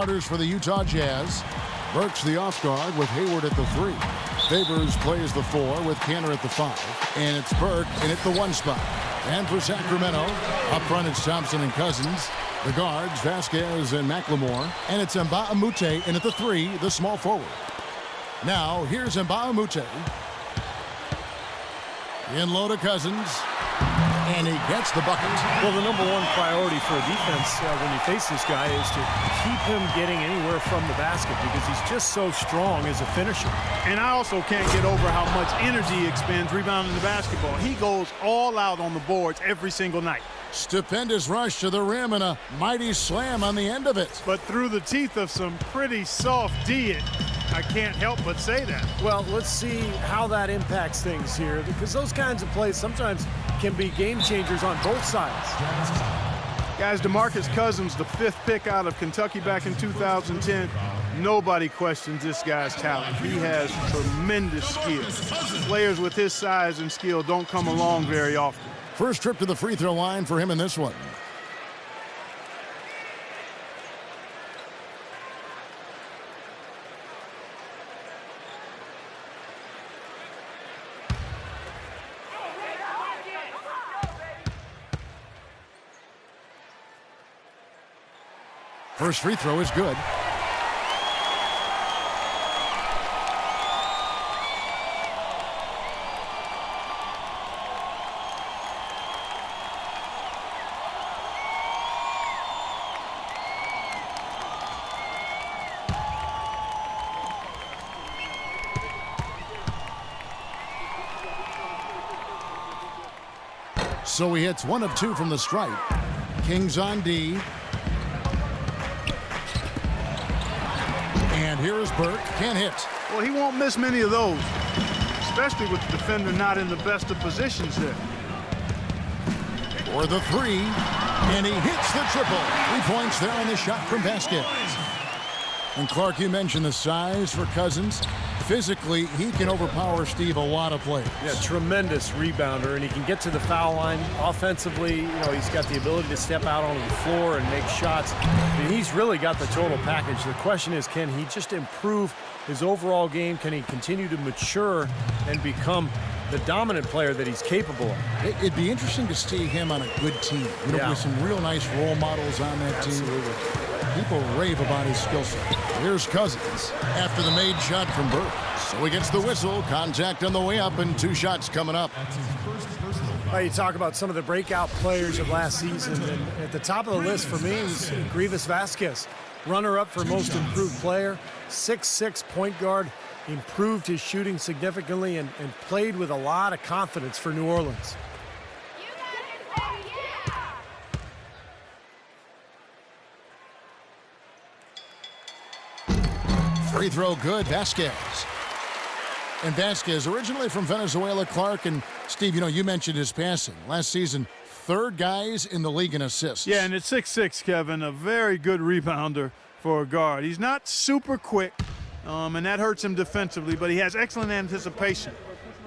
Starters for the Utah Jazz. Burks the off guard with Hayward at the 3. Favors plays the 4 with Cantor at the 5. And it's Burke in at the 1 spot. And for Sacramento, up front it's Thompson and Cousins. The guards, Vasquez and Mclemore. And it's Mbamute in at the 3, the small forward. Now, here's Mbamute. In low to Cousins. And he gets the bucket. Well, the number one priority for a defense when you face this guy is to keep him getting anywhere from the basket because he's just so strong as a finisher. And I also can't get over how much energy he expends rebounding the basketball. He goes all out on the boards every single night. Stupendous rush to the rim and a mighty slam on the end of it. But through the teeth of some pretty soft D, I can't help but say that. Well, let's see how that impacts things here because those kinds of plays sometimes can be game changers on both sides. Guys, DeMarcus Cousins, the 5th pick out of Kentucky back in 2010. Nobody questions this guy's talent. He has tremendous skill. Players with his size and skill don't come along very often. First trip to the free throw line for him in this one. First free throw is good. So he hits 1 of 2 from the stripe. Kings on D. And here's Burke. Can't hit. Well, he won't miss many of those, especially with the defender not in the best of positions there. For the 3. And he hits the triple. 3 points there on the shot from Vasquez. And Clark, you mentioned the size for Cousins. Physically, he can overpower Steve a lot of plays. Yeah, tremendous rebounder, and he can get to the foul line offensively. He's got the ability to step out onto the floor and make shots. I mean, he's really got the total package. The question is, can he just improve his overall game? Can he continue to mature and become the dominant player that he's capable of? It'd be interesting to see him on a good team. With some real nice role models on that team. People rave about his skill set. Here's Cousins after the made shot from Burke. So he gets the whistle. Contact on the way up and 2 shots coming up. Well, you talk about some of the breakout players of last season, and at the top of the list for me was Grievous Vasquez. Runner-up for most improved player, 6'6" point guard, improved his shooting significantly and played with a lot of confidence for New Orleans. Free throw good, Vasquez. And Vasquez, originally from Venezuela, Clark, and Steve, you mentioned his passing. Last season, 3rd guys in the league in assists. Yeah, and at 6'6", Kevin, a very good rebounder for a guard. He's not super quick, and that hurts him defensively, but he has excellent anticipation.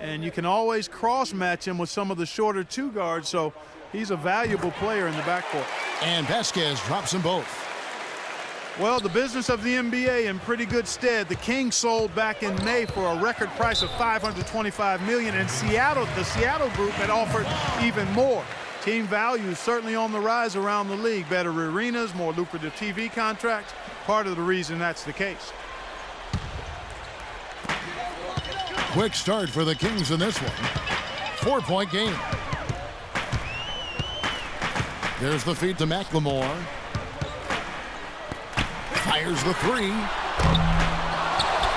And you can always cross-match him with some of the shorter 2 guards, so he's a valuable player in the backcourt. And Vasquez drops them both. Well, the business of the NBA in pretty good stead. The Kings sold back in May for a record price of $525 million, and the Seattle group had offered even more. Team value is certainly on the rise around the league. Better arenas, more lucrative TV contracts. Part of the reason that's the case. Quick start for the Kings in this one. 4-point game. There's the feed to Mclemore. Fires the 3.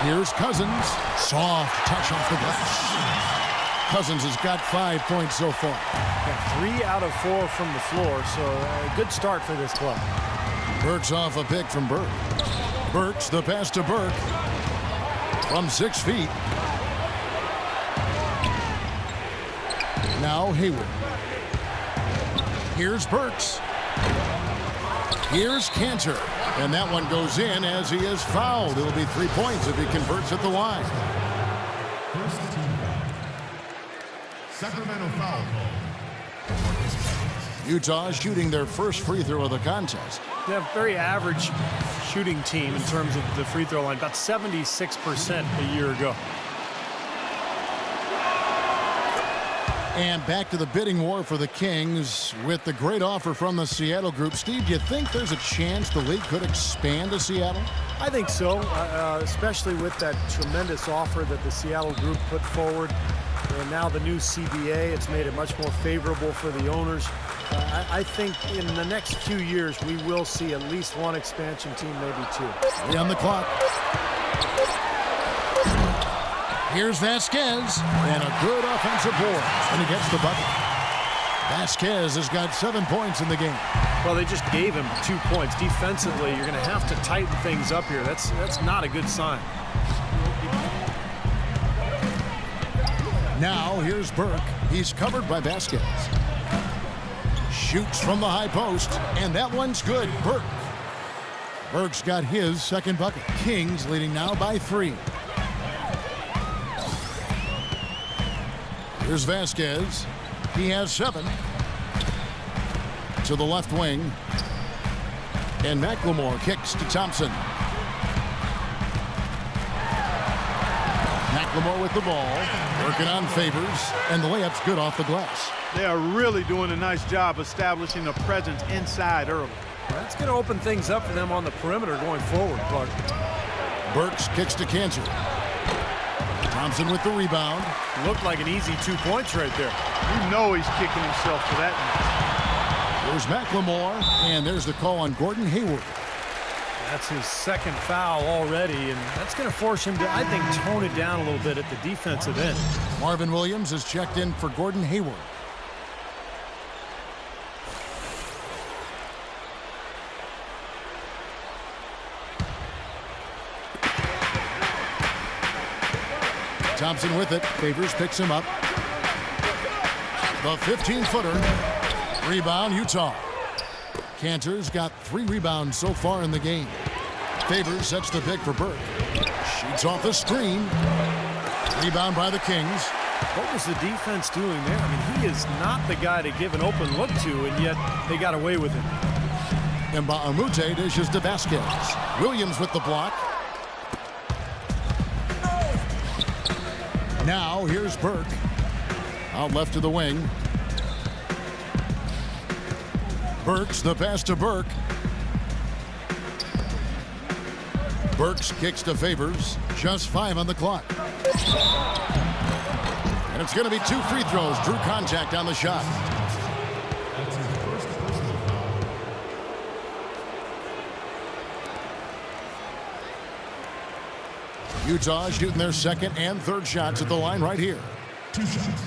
Here's Cousins. Soft touch off the glass. Cousins has got 5 points so far. Yeah, 3 out of 4 from the floor, so a good start for this club. Burks off a pick from Burke. Burks the pass to Burke. From 6 feet. Now Hayward. Here's Burks. Here's Cantor. And that one goes in as he is fouled. It'll be 3 points if he converts at the line. First team foul. Sacramento foul call. Utah shooting their first free throw of the contest. Yeah, very average shooting team in terms of the free throw line, about 76% a year ago. And back to the bidding war for the Kings with the great offer from the Seattle group. Steve, do you think there's a chance the league could expand to Seattle? I think so, especially with that tremendous offer that the Seattle group put forward. And now the new CBA, it's made it much more favorable for the owners. I think in the next few years, we will see at least one expansion team, maybe two. 3 on the clock. Here's Vasquez, and a good offensive board, and he gets the bucket. Vasquez has got 7 points in the game. Well, they just gave him 2 points. Defensively, you're going to have to tighten things up here. That's not a good sign. Now, here's Burke. He's covered by Vasquez. Shoots from the high post, and that one's good. Burke's got his second bucket. Kings leading now by 3. Here's Vasquez. He has 7. To the left wing. And Mclemore kicks to Thompson. Mclemore with the ball. Working on Favors. And the layup's good off the glass. They are really doing a nice job establishing a presence inside early. That's going to open things up for them on the perimeter going forward, Clark. Burks kicks to Cantor. Thompson with the rebound. Looked like an easy 2 points right there. You know he's kicking himself for that. There's Mclemore, and there's the call on Gordon Hayward. That's his second foul already, and that's going to force him to, I think, tone it down a little bit at the defensive end. Marvin Williams is checked in for Gordon Hayward. Thompson with it. Favors picks him up. The 15-footer. Rebound, Utah. Cantor's got 3 rebounds so far in the game. Favors sets the pick for Burke. Shoots off the screen. Rebound by the Kings. What was the defense doing there? I mean, he is not the guy to give an open look to, and yet they got away with it. And Baamute dishes to Vasquez. Williams with the block. Now here's Burke. Out left to the wing. Burks the pass to Burke. Burks kicks to Favors. Just 5 on the clock. And it's going to be 2 free throws. Drew contact on the shot. Utah shooting their second and third shots at the line right here. 2 shots.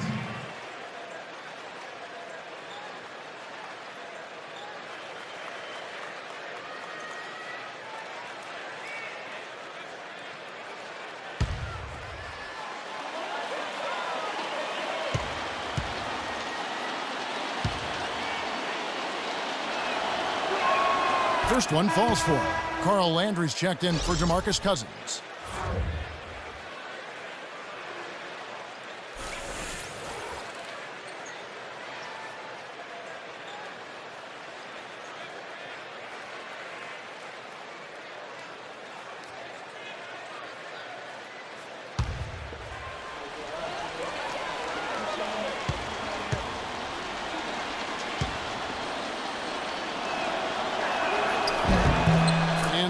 First one falls for him. Carl Landry's checked in for DeMarcus Cousins.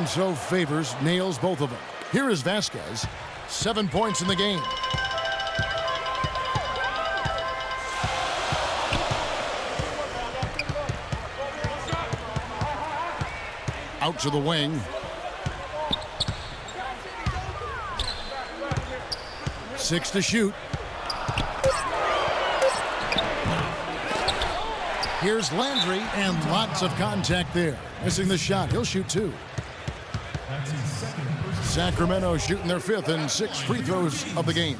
So Favors nails both of them. Here is Vasquez. 7 points in the game. Out to the wing. Six to shoot. Here's Landry, and lots of contact there. Missing the shot. He'll shoot 2. Sacramento shooting their 5th and 6 free throws of the game.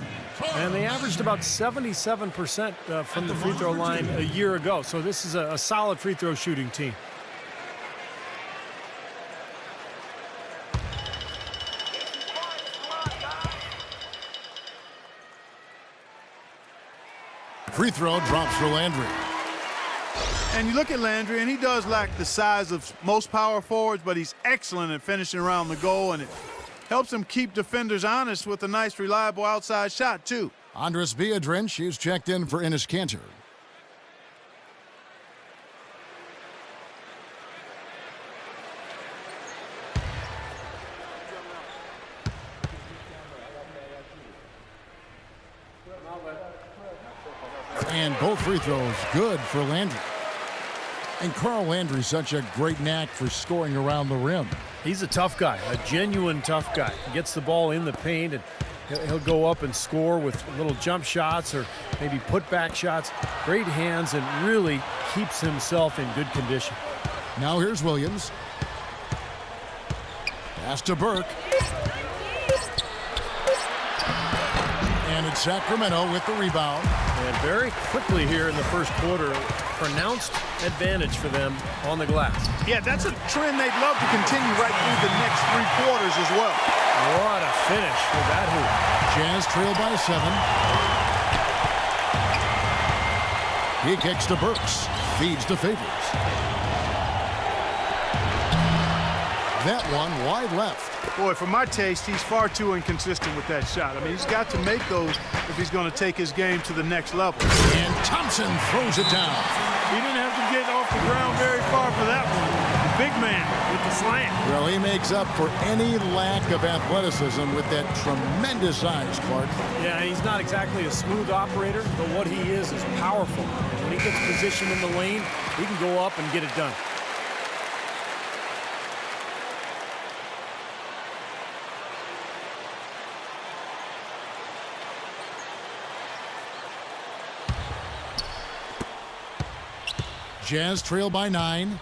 And they averaged about 77% from the free throw line a year ago. So this is a solid free throw shooting team. Free throw drops for Landry. And you look at Landry, and he does lack the size of most power forwards, but he's excellent at finishing around the goal, and it helps him keep defenders honest with a nice, reliable outside shot, too. Andres Biedrins, she's checked in for Enes Kanter. And both free throws good for Landry. And Carl Landry's such a great knack for scoring around the rim. He's a tough guy, a genuine tough guy. He gets the ball in the paint, and he'll go up and score with little jump shots or maybe put-back shots. Great hands, and really keeps himself in good condition. Now here's Williams. Pass to Burke. And it's Sacramento with the rebound. And very quickly here in the first quarter, pronounced advantage for them on the glass. Yeah, that's a trend they'd love to continue right through the next 3 quarters as well. What a finish with that hoop. Jazz trail by 7. He kicks to Burks. Feeds to Favors. That one wide left. Boy, for my taste, he's far too inconsistent with that shot. I mean, he's got to make those if he's going to take his game to the next level. And Thompson throws it down. He didn't have to get off the ground very far for that one. Big man with the slam. Well, he makes up for any lack of athleticism with that tremendous size, Clark. Yeah, he's not exactly a smooth operator, but what he is powerful. And when he gets positioned in the lane, he can go up and get it done. Jazz trail by 9.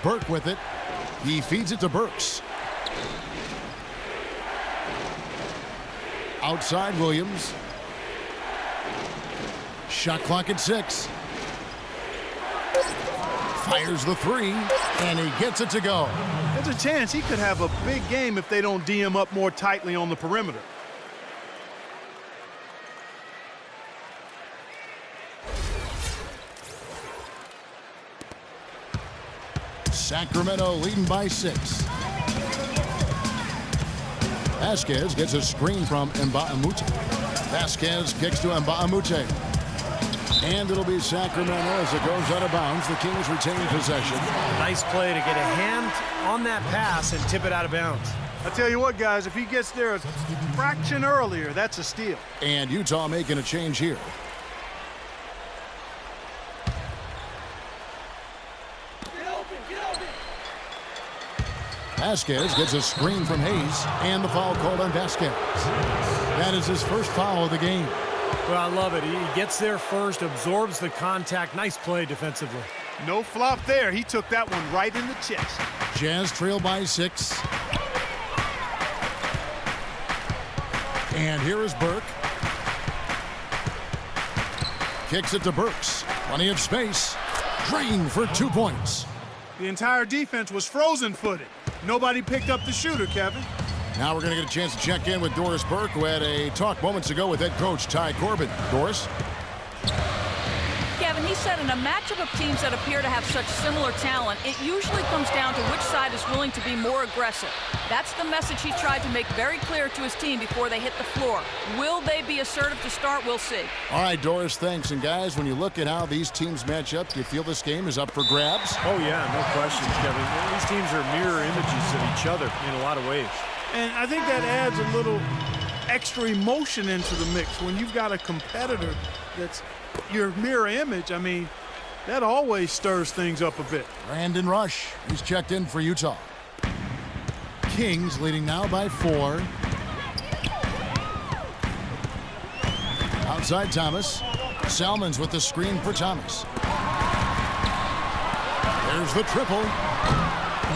Burke with it. He feeds it to Burks. Outside Williams. Shot clock at 6. Fires the 3, and he gets it to go. There's a chance he could have a big game if they don't D him up more tightly on the perimeter. Sacramento leading by 6. Vasquez gets a screen from Mbamute. Vasquez kicks to Mbamute. And it'll be Sacramento as it goes out of bounds. The Kings retain possession. Nice play to get a hand on that pass and tip it out of bounds. I tell you what, guys, if he gets there a fraction earlier, that's a steal. And Utah making a change here. Vasquez gets a screen from Hayes, and the foul called on Vasquez. That is his first foul of the game. Well, I love it. He gets there first, absorbs the contact. Nice play defensively. No flop there. He took that one right in the chest. Jazz trail by 6. And here is Burke. Kicks it to Burks. Plenty of space. Drain for 2 points. The entire defense was frozen-footed. Nobody picked up the shooter, Kevin. Now we're going to get a chance to check in with Doris Burke, who had a talk moments ago with head coach Ty Corbin. Doris? Kevin, he said in a matchup of teams that appear to have such similar talent, it usually comes down to which side is willing to be more aggressive. That's the message he tried to make very clear to his team before they hit the floor. Will they be assertive to start? We'll see. All right, Doris, thanks. And guys, when you look at how these teams match up, do you feel this game is up for grabs? Oh, yeah, no question, Kevin. These teams are mirror images of each other in a lot of ways. And I think that adds a little extra emotion into the mix when you've got a competitor that's your mirror image. I mean, that always stirs things up a bit. Brandon Rush, he's checked in for Utah. Kings leading now by 4. Outside Thomas. Salmons with the screen for Thomas. There's the triple.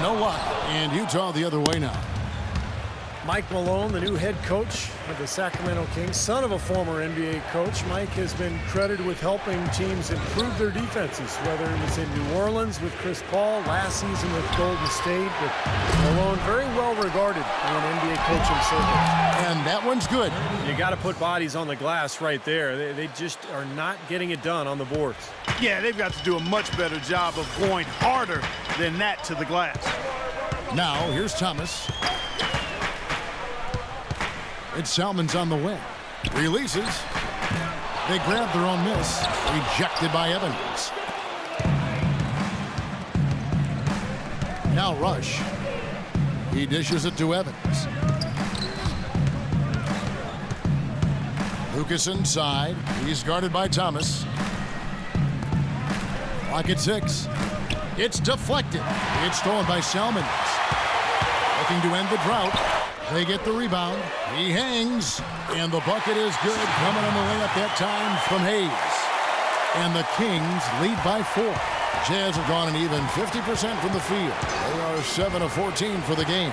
No luck. And Utah the other way now. Mike Malone, the new head coach of the Sacramento Kings, son of a former NBA coach. Mike has been credited with helping teams improve their defenses, whether it was in New Orleans with Chris Paul, last season with Golden State. But Malone, very well regarded in NBA coaching circles. And that one's good. You got to put bodies on the glass right there. They just are not getting it done on the boards. Yeah, they've got to do a much better job of going harder than that to the glass. Now, here's Thomas. It's Salmon's on the wing. Releases. They grab their own miss. Rejected by Evans. Now Rush. He dishes it to Evans. Lucas inside. He's guarded by Thomas. Clock at 6. It's deflected. It's stolen by Salmons. Looking to end the drought. They get the rebound. He hangs. And the bucket is good. Coming on the layup that time from Hayes. And the Kings lead by 4. Jazz have gone an even 50% from the field. They are 7 of 14 for the game.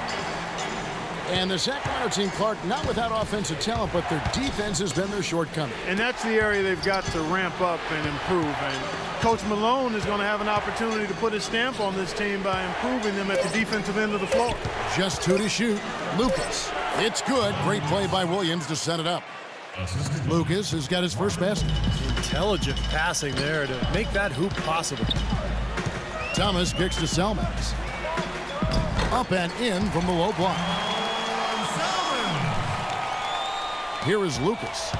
And the Sacramento team, Clark, not without offensive talent, but their defense has been their shortcoming. And that's the area they've got to ramp up and improve. And Coach Malone is going to have an opportunity to put his stamp on this team by improving them at the defensive end of the floor. Just 2 to shoot. Lucas. It's good. Great play by Williams to set it up. Lucas has got his first basket. Intelligent passing there to make that hoop possible. Thomas kicks to Salmons. Up and in from the low block. Here is Lucas.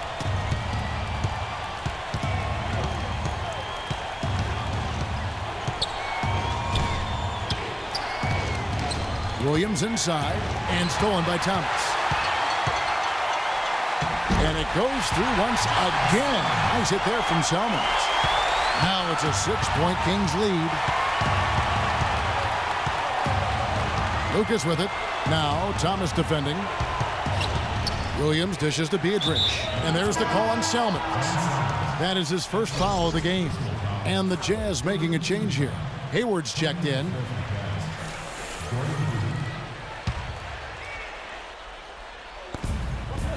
Williams inside and stolen by Thomas. And it goes through once again. Nice hit there from Salmons. Now it's a 6-point Kings lead. Lucas with it. Now Thomas defending. Williams dishes to Beatrice. And there's the call on Salmons. That is his first foul of the game. And the Jazz making a change here. Hayward's checked in.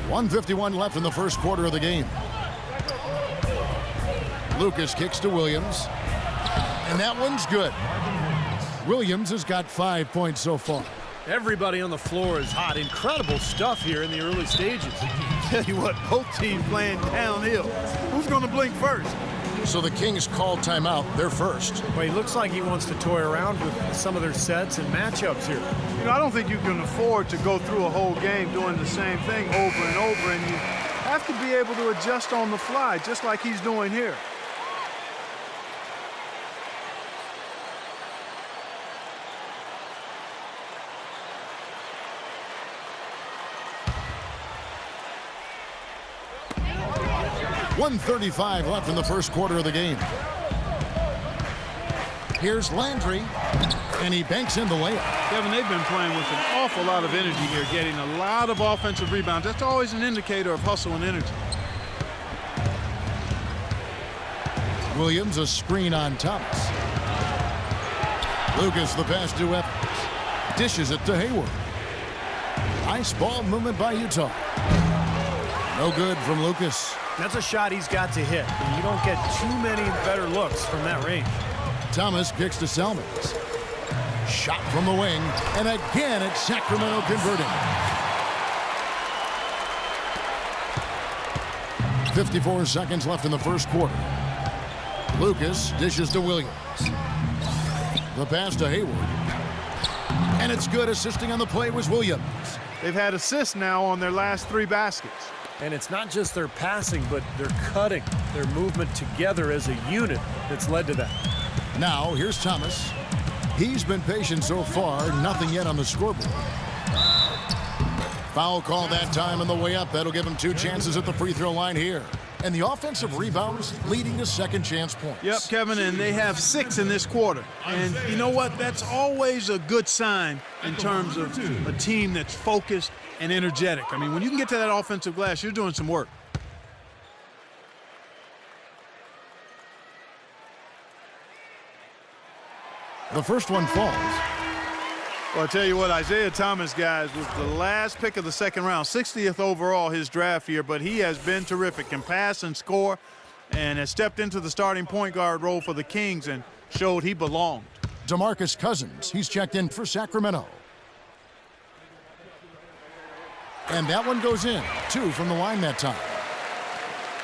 .151 left in the first quarter of the game. Lucas kicks to Williams. And that one's good. Williams has got 5 points so far. Everybody on the floor is hot. Incredible stuff here in the early stages. Tell you what, both teams playing downhill. Who's going to blink first? So the Kings called timeout. They're first. Well, he looks like he wants to toy around with some of their sets and matchups here. You know, I don't think you can afford to go through a whole game doing the same thing over and over, and you have to be able to adjust on the fly, just like he's doing here. .135 left in the first quarter of the game. Here's Landry, and he banks in the layup. Kevin, they've been playing with an awful lot of energy here, getting a lot of offensive rebounds. That's always an indicator of hustle and energy. Williams, a screen on Thomas. Lucas, the pass to Evans. Dishes it to Hayward. Nice ball movement by Utah. No good from Lucas. That's a shot he's got to hit. You don't get too many better looks from that range. Thomas kicks to Salmons. Shot from the wing. And again, it's Sacramento converting. 54 seconds left in the first quarter. Lucas dishes to Williams. The pass to Hayward. And it's good. Assisting on the play was Williams. They've had assists now on their last 3 baskets. And it's not just their passing, but their cutting, their movement together as a unit that's led to that. Now, here's Thomas. He's been patient so far, nothing yet on the scoreboard. Foul call that time on the way up. That'll give him 2 chances at the free throw line here. And the offensive rebounds leading to second chance points. Yep, Kevin, and they have 6 in this quarter. And you know what? That's always a good sign in terms of a team that's focused and energetic. I mean, when you can get to that offensive glass, you're doing some work. The first one falls. Well, I'll tell you what, Isaiah Thomas, guys, was the last pick of the second round, 60th overall his draft year, but he has been terrific, can pass and score, and has stepped into the starting point guard role for the Kings and showed he belonged. DeMarcus Cousins, he's checked in for Sacramento. And that one goes in. 2 from the line that time.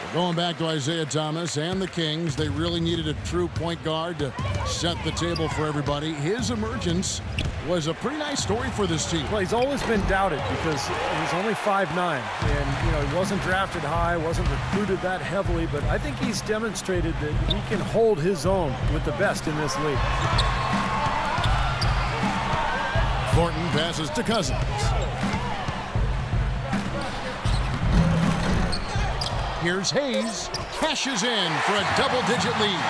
We're going back to Isaiah Thomas and the Kings. They really needed a true point guard to set the table for everybody. His emergence was a pretty nice story for this team. Well, he's always been doubted because he's only 5'9", and he wasn't drafted high, wasn't recruited that heavily, but I think he's demonstrated that he can hold his own with the best in this league. Thornton passes to Cousins. Here's Hayes, cashes in for a double-digit lead.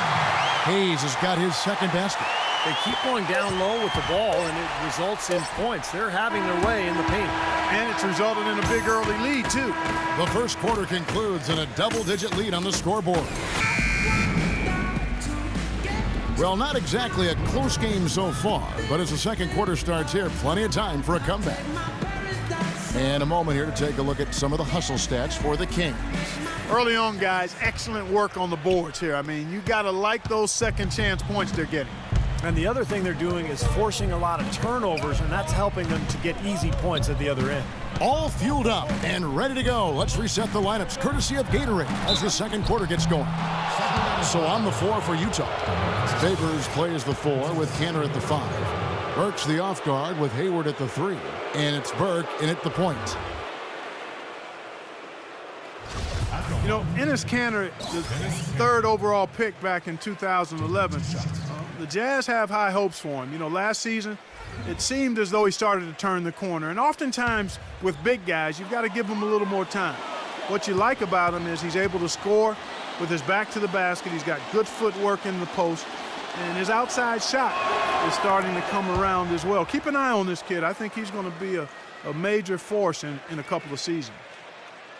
Hayes has got his second basket. They keep going down low with the ball, and it results in points. They're having their way in the paint. And it's resulted in a big early lead, too. The first quarter concludes in a double-digit lead on the scoreboard. Well, not exactly a close game so far, but as the second quarter starts here, plenty of time for a comeback. And a moment here to take a look at some of the hustle stats for the Kings. Early on, guys, excellent work on the boards here. I mean, you got to like those second chance points they're getting. And the other thing they're doing is forcing a lot of turnovers, and that's helping them to get easy points at the other end. All fueled up and ready to go. Let's reset the lineups courtesy of Gatorade as the second quarter gets going. So on the floor for Utah, Favors plays the 4 with Cantor at the 5. Burke's the off guard with Hayward at the 3. And it's Burke in at the point. You know, Enes Kanter, the 3rd overall pick back in 2011, the Jazz have high hopes for him. You know, last season, it seemed as though he started to turn the corner. And oftentimes, with big guys, you've got to give them a little more time. What you like about him is he's able to score with his back to the basket. He's got good footwork in the post. And his outside shot is starting to come around as well. Keep an eye on this kid. I think he's going to be a major force in a couple of seasons.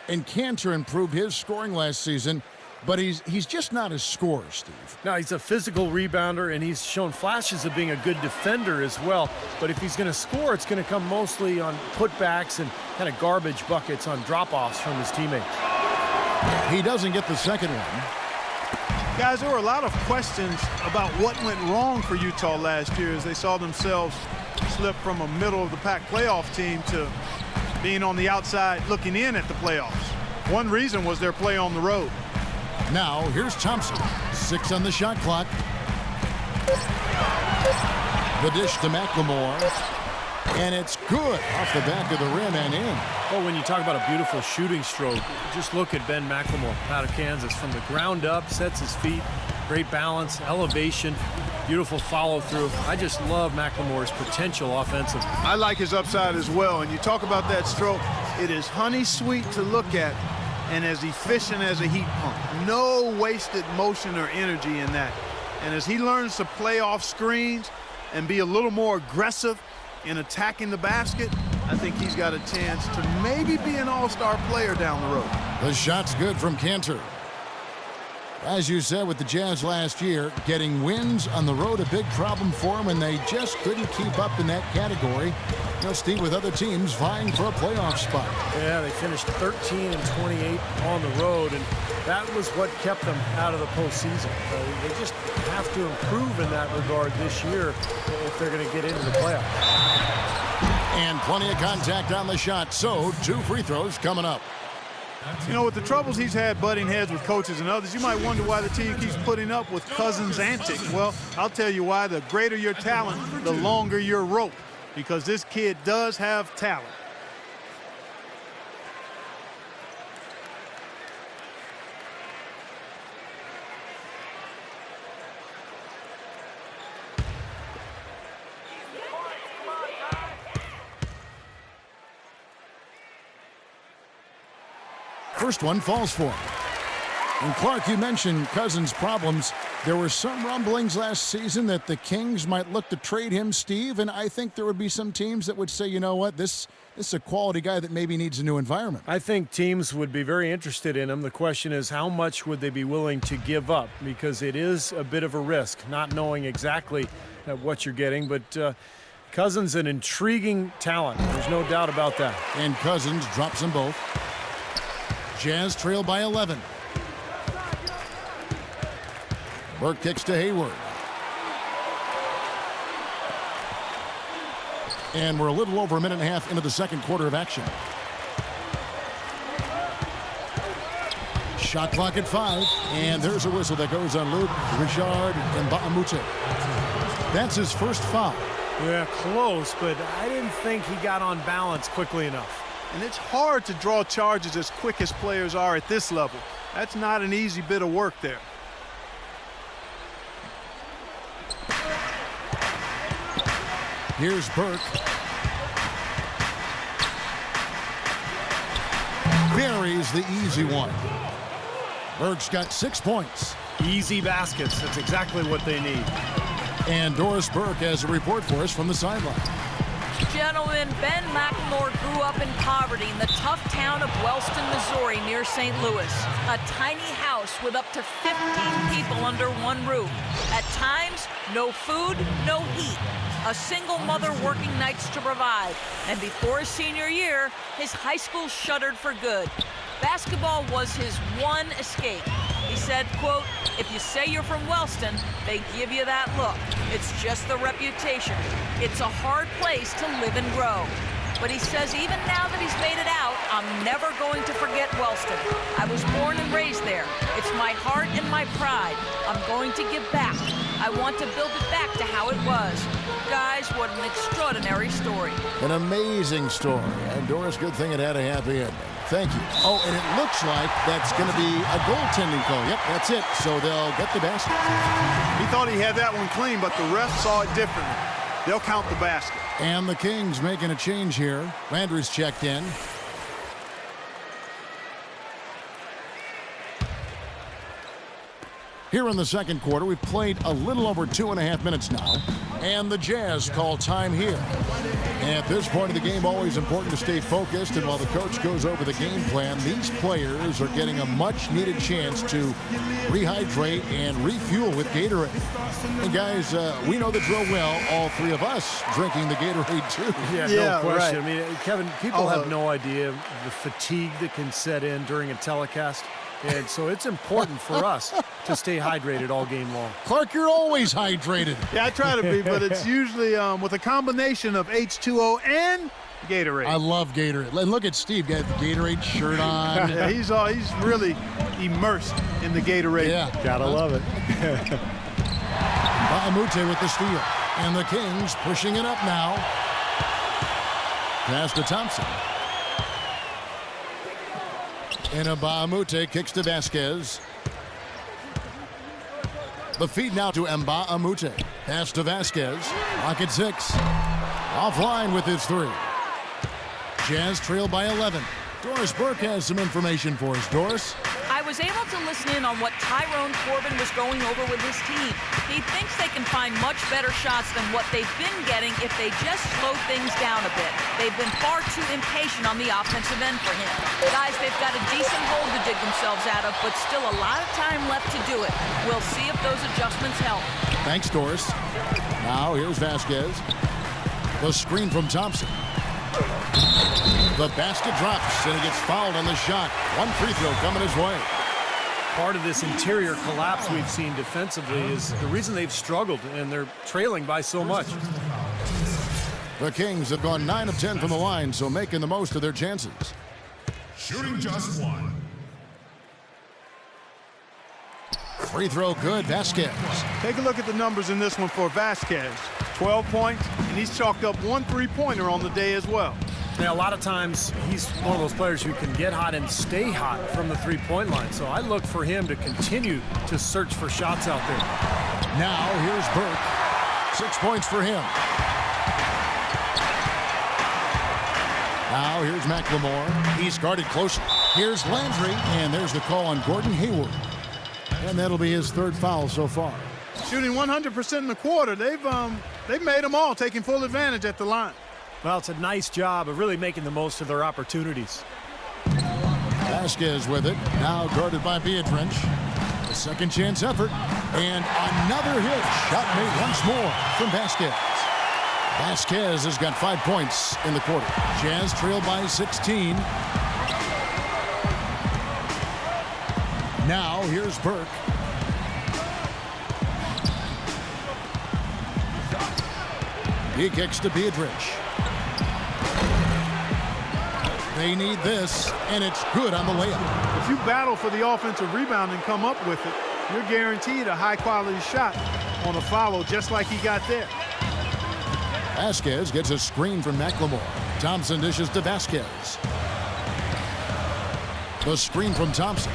And Cantor improved his scoring last season, but he's just not a scorer, Steve. Now, he's a physical rebounder, and he's shown flashes of being a good defender as well. But if he's going to score, it's going to come mostly on putbacks and kind of garbage buckets on drop-offs from his teammates. He doesn't get the second one. Guys, there were a lot of questions about what went wrong for Utah last year as they saw themselves slip from a middle-of-the-pack playoff team to being on the outside looking in at the playoffs. One reason was their play on the road. Now, here's Thompson. 6 on the shot clock. The dish to Mclemore. And it's good off the back of the rim and in. Well, when you talk about a beautiful shooting stroke, just look at Ben Mclemore out of Kansas. From the ground up, sets his feet, great balance, elevation, beautiful follow-through. I just love Mclemore's potential offensively. I like his upside as well. And you talk about that stroke, it is honey sweet to look at and as efficient as a heat pump. No wasted motion or energy in that. And as he learns to play off screens and be a little more aggressive in attacking the basket, I think he's got a chance to maybe be an all-star player down the road. The shot's good from Cantor. As you said with the Jazz last year, getting wins on the road a big problem for them, and they just couldn't keep up in that category. You know, Steve, with other teams vying for a playoff spot. Yeah, they finished 13 and 28 on the road, and that was what kept them out of the postseason. They just have to improve in that regard this year if they're going to get into the playoffs. And plenty of contact on the shot, so 2 free throws coming up. You know, with the troubles he's had butting heads with coaches and others, you might wonder why the team keeps putting up with Cousins' antics. Well, I'll tell you why. The greater your talent, the longer your rope, because this kid does have talent. First one falls for him. And Clark, you mentioned Cousins' problems. There were some rumblings last season that the Kings might look to trade him, Steve, and I think there would be some teams that would say, you know what, this is a quality guy that maybe needs a new environment. I think teams would be very interested in him. The question is, how much would they be willing to give up? Because it is a bit of a risk, not knowing exactly what you're getting. But Cousins, an intriguing talent. There's no doubt about that. And Cousins drops them both. Jazz trail by 11. Burke kicks to Hayward. And we're a little over a minute and a half into the second quarter of action. Shot clock at 5. And there's a whistle that goes on Luke Richard Mbamute. That's his first foul. Yeah, close, but I didn't think he got on balance quickly enough. And it's hard to draw charges as quick as players are at this level. That's not an easy bit of work there. Here's Burke. Buries the easy one. Burke's got 6 points. Easy baskets. That's exactly what they need. And Doris Burke has a report for us from the sideline. Gentlemen, Ben Mclemore grew up in poverty in the tough town of Wellston, Missouri, near St. Louis. A tiny house with up to 15 people under one roof. At times, no food, no heat. A single mother working nights to provide. And before his senior year, his high school shuttered for good. Basketball was his one escape. He said, quote, "If you say you're from Wellston, they give you that look. It's just the reputation. It's a hard place to live and grow." But he says even now that he's made it out, I'm never going to forget Wellston. I was born and raised there. It's my heart and my pride. I'm going to give back. I want to build it back to how it was. Guys, what an extraordinary story. An amazing story. And Doris, good thing it had a happy ending. Thank you. Oh, and it looks like that's going to be a goaltending call. Yep, that's it. So they'll get the basket. He thought he had that one clean, but the ref saw it differently. They'll count the basket. And the Kings making a change here. Landry's checked in. Here in the second quarter, we've played a little over 2.5 minutes now. And the Jazz call time here. And at this point of the game, always important to stay focused. And while the coach goes over the game plan, these players are getting a much-needed chance to rehydrate and refuel with Gatorade. And guys, we know the drill well. All three of us drinking the Gatorade, too. Yeah, no question. Right. I mean, Kevin, people have no idea the fatigue that can set in during a telecast. And so it's important for us to stay hydrated all game long. Clark, you're always hydrated. Yeah, I try to be, but it's usually with a combination of H2O and Gatorade. I love Gatorade. And look at Steve, got the Gatorade shirt on. Yeah, he's really immersed in the Gatorade. Yeah. Gotta love it. Mbamute with the steal. And the Kings pushing it up now. Pass to Thompson. And Mbamute kicks to Vasquez. The feed now to Mbamute. Pass to Vasquez. Lock at 6. Offline with his 3. Jazz trail by 11. Doris Burke has some information for us. Doris? I was able to listen in on what Tyrone Corbin was going over with his team. He thinks they can find much better shots than what they've been getting if they just slow things down a bit. They've been far too impatient on the offensive end for him. Guys, they've got a decent hole to dig themselves out of, but still a lot of time left to do it. We'll see if those adjustments help. Thanks, Doris. Now here's Vasquez. The screen from Thompson. The basket drops, and he gets fouled on the shot. One free throw coming his way. Part of this interior collapse we've seen defensively is the reason they've struggled, and they're trailing by so much. The Kings have gone 9 of 10 from the line, so making the most of their chances. Shooting just one. Free throw good, Vasquez. Take a look at the numbers in this one for Vasquez. 12 points, and he's chalked up 1 3-pointer on the day as well. Now, a lot of times, he's one of those players who can get hot and stay hot from the three-point line. So I look for him to continue to search for shots out there. Now, here's Burke. 6 points for him. Now, here's Mclemore. He's guarded closely. Here's Landry, and there's the call on Gordon Hayward. And that'll be his 3rd foul so far. Shooting 100% in the quarter. They've made them all, taking full advantage at the line. Well, it's a nice job of really making the most of their opportunities. Vasquez with it, now guarded by Beatrice. A second chance effort, and another hit. Shot made once more from Vasquez. Vasquez has got 5 points in the quarter. Jazz trail by 16. Now here's Burke. He kicks to Biedrich. They need this, and it's good on the layup. If you battle for the offensive rebound and come up with it, you're guaranteed a high-quality shot on a follow, just like he got there. Vasquez gets a screen from Mclemore. Thompson dishes to Vasquez. The screen from Thompson.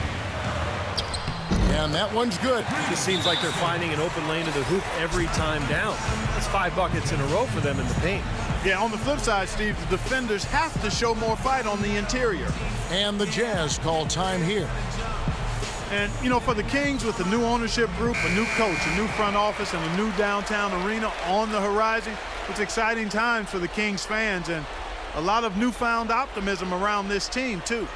And that one's good. It just seems like they're finding an open lane to the hoop every time down. It's 5 buckets in a row for them in the paint. Yeah, on the flip side, Steve, the defenders have to show more fight on the interior. And the Jazz call time here. And, you know, for the Kings, with the new ownership group, a new coach, a new front office, and a new downtown arena on the horizon, it's exciting times for the Kings fans and a lot of newfound optimism around this team, too.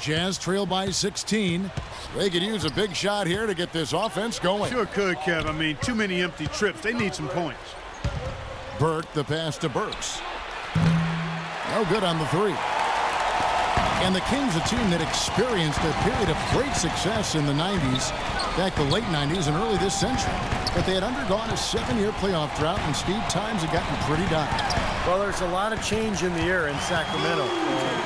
Jazz trail by 16. They could use a big shot here to get this offense going. Sure could, Kev. I mean, too many empty trips. They need some points. Burke, the pass to Burks. No good on the three. And the Kings, a team that experienced a period of great success in the 90s, back the late 90s and early this century. But they had undergone a 7-year playoff drought, and Steve, times had gotten pretty dire. Well, there's a lot of change in the air in Sacramento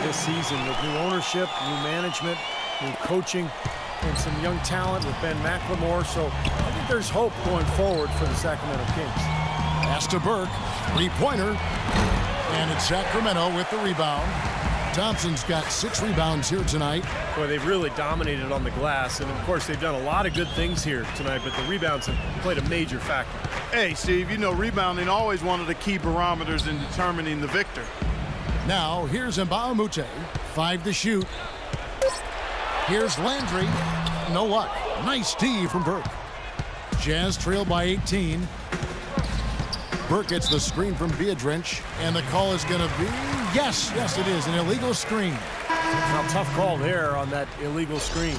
this season with new ownership, new management, new coaching, and some young talent with Ben Mclemore. So I think there's hope going forward for the Sacramento Kings. Pass to Burke, three-pointer, and it's Sacramento with the rebound. Thompson's got 6 rebounds here tonight. Boy, they've really dominated on the glass, and of course they've done a lot of good things here tonight, but the rebounds have played a major factor. Hey, Steve, you know rebounding always one of the key barometers in determining the victor. Now here's Mbamute, 5 to shoot. Here's Landry, no luck. Nice D from Burke. Jazz trail by 18. Burke gets the screen from Biedrich, and the call is going to be, yes, it is, an illegal screen. Now, tough call there on that illegal screen.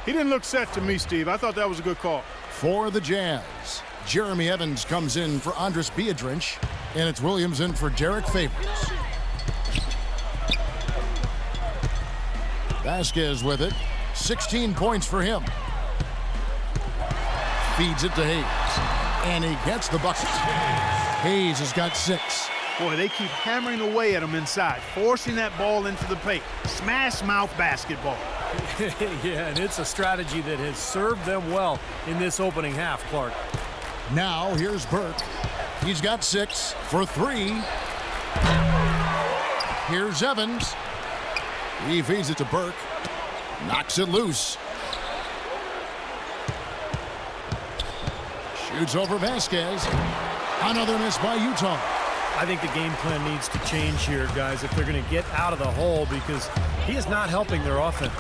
He didn't look set to me, Steve. I thought that was a good call. For the Jazz, Jeremy Evans comes in for Andres Biedrich, and it's Williams in for Derek Favors. Vasquez with it, 16 points for him. Feeds it to Hayes, and he gets the bucket. Hayes has got 6. Boy, they keep hammering away at him inside, forcing that ball into the paint. Smash mouth basketball. Yeah, and it's a strategy that has served them well in this opening half, Clark. Now here's Burke. He's got 6 for 3. Here's Evans. He feeds it to Burke. Knocks it loose. Shoots over Vasquez. Another miss by Utah. I think the game plan needs to change here, guys, if they're going to get out of the hole, because he is not helping their offense.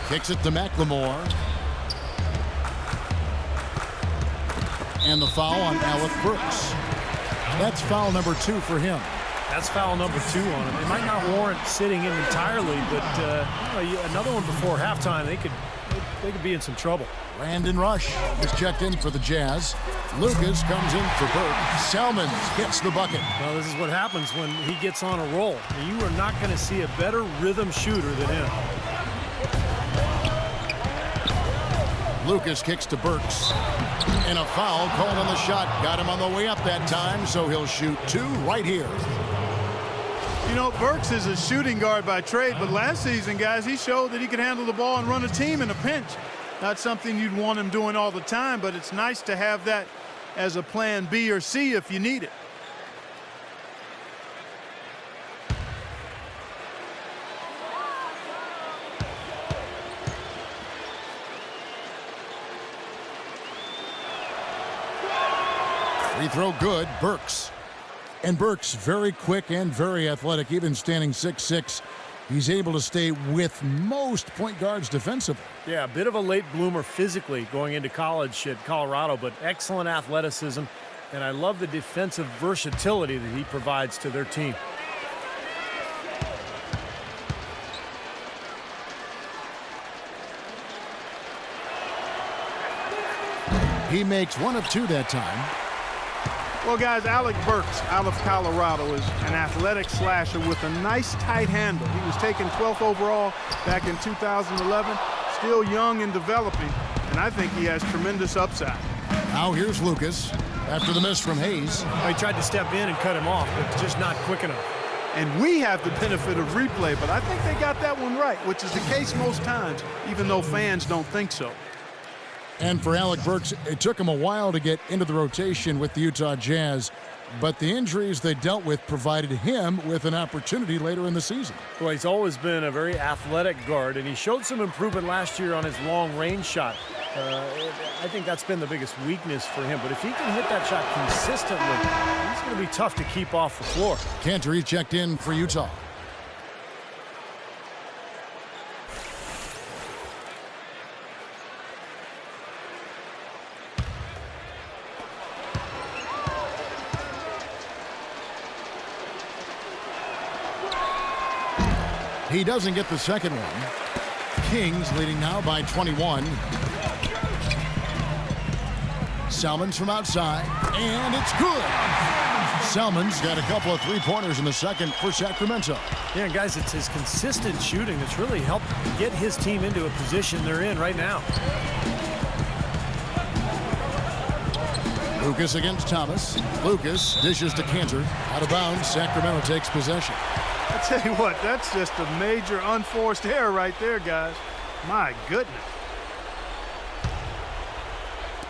Kicks it to Mclemore. And the foul on Alec Burks. That's foul number 2 for him. That's foul number 2 on him. It might not warrant sitting him entirely, but another one before halftime, they could be in some trouble. Brandon Rush is checked in for the Jazz. Lucas comes in for Burke. Salmons gets the bucket. Well, this is what happens when he gets on a roll. You are not going to see a better rhythm shooter than him. Lucas kicks to Burks. And a foul called on the shot. Got him on the way up that time, so he'll shoot 2 right here. You know, Burks is a shooting guard by trade, but last season, guys, he showed that he could handle the ball and run a team in a pinch. Not something you'd want him doing all the time, but it's nice to have that as a plan B or C if you need it. Free throw good, Burks. And Burks very quick and very athletic, even standing 6'6". He's able to stay with most point guards defensively. Yeah, a bit of a late bloomer physically going into college at Colorado, but excellent athleticism. And I love the defensive versatility that he provides to their team. He makes 1 of 2 that time. Well, guys, Alec Burks out of Colorado is an athletic slasher with a nice tight handle. He was taken 12th overall back in 2011, still young and developing, and I think he has tremendous upside. Now here's Lucas after the miss from Hayes. Well, he tried to step in and cut him off, but just not quick enough. And we have the benefit of replay, but I think they got that one right, which is the case most times, even though fans don't think so. And for Alec Burks, it took him a while to get into the rotation with the Utah Jazz, but the injuries they dealt with provided him with an opportunity later in the season. Well, he's always been a very athletic guard, and he showed some improvement last year on his long-range shot. I think that's been the biggest weakness for him, but if he can hit that shot consistently, he's going to be tough to keep off the floor. Cantor, he checked in for Utah. He doesn't get the second one. Kings leading now by 21. Salmon's from outside, and it's good. Salmon's got a couple of three-pointers in the second for Sacramento. Yeah, guys, it's his consistent shooting that's really helped get his team into a position they're in right now. Lucas against Thomas. Lucas dishes to Cantor. Out of bounds, Sacramento takes possession. I tell you what, that's just a major unforced error right there, guys. My goodness.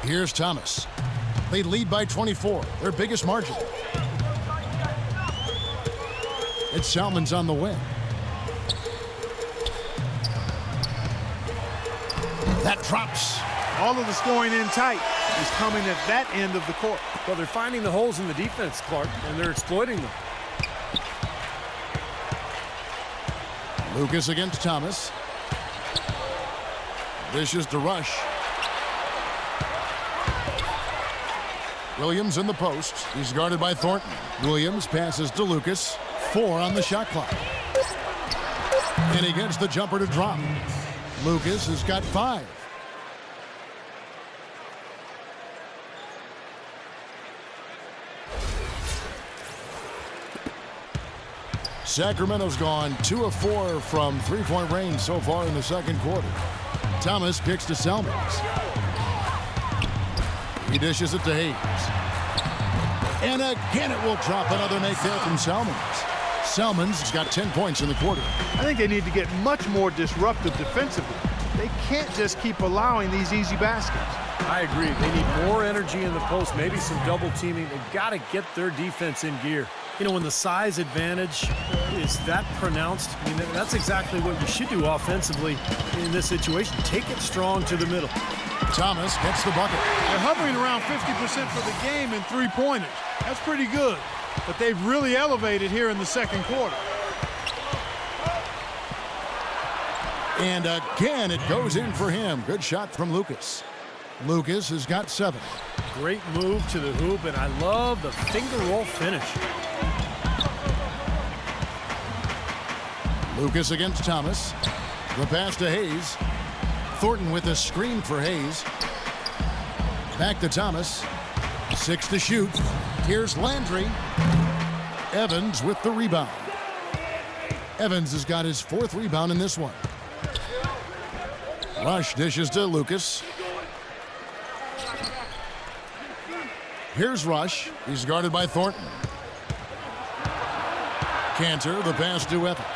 Here's Thomas. They lead by 24, their biggest margin. It's Salmon's on the wing. That drops. All of the scoring in tight is coming at that end of the court. Well, they're finding the holes in the defense, Clark, and they're exploiting them. Lucas against Thomas. Dishes to Rush. Williams in the post. He's guarded by Thornton. Williams passes to Lucas. 4 on the shot clock. And he gets the jumper to drop. Lucas has got 5. Sacramento's gone 2 of 4 from three-point range so far in the second quarter. Thomas kicks to Salmons. He dishes it to Hayes. And again it will drop. Another make there from Salmons. Salmons has got 10 points in the quarter. I think they need to get much more disruptive defensively. They can't just keep allowing these easy baskets. I agree. They need more energy in the post, maybe some double teaming. They've got to get their defense in gear. You know, when the size advantage is that pronounced, I mean, that's exactly what you should do offensively in this situation. Take it strong to the middle. Thomas gets the bucket. They're hovering around 50% for the game in three-pointers. That's pretty good. But they've really elevated here in the second quarter. And again, it goes in for him. Good shot from Lucas. Lucas has got 7. Great move to the hoop, and I love the finger roll finish. Lucas against Thomas. The pass to Hayes. Thornton with a screen for Hayes. Back to Thomas. 6 to shoot. Here's Landry. Evans with the rebound. Evans has got his 4th rebound in this one. Rush dishes to Lucas. Here's Rush. He's guarded by Thornton. Cantor, the pass to Evans.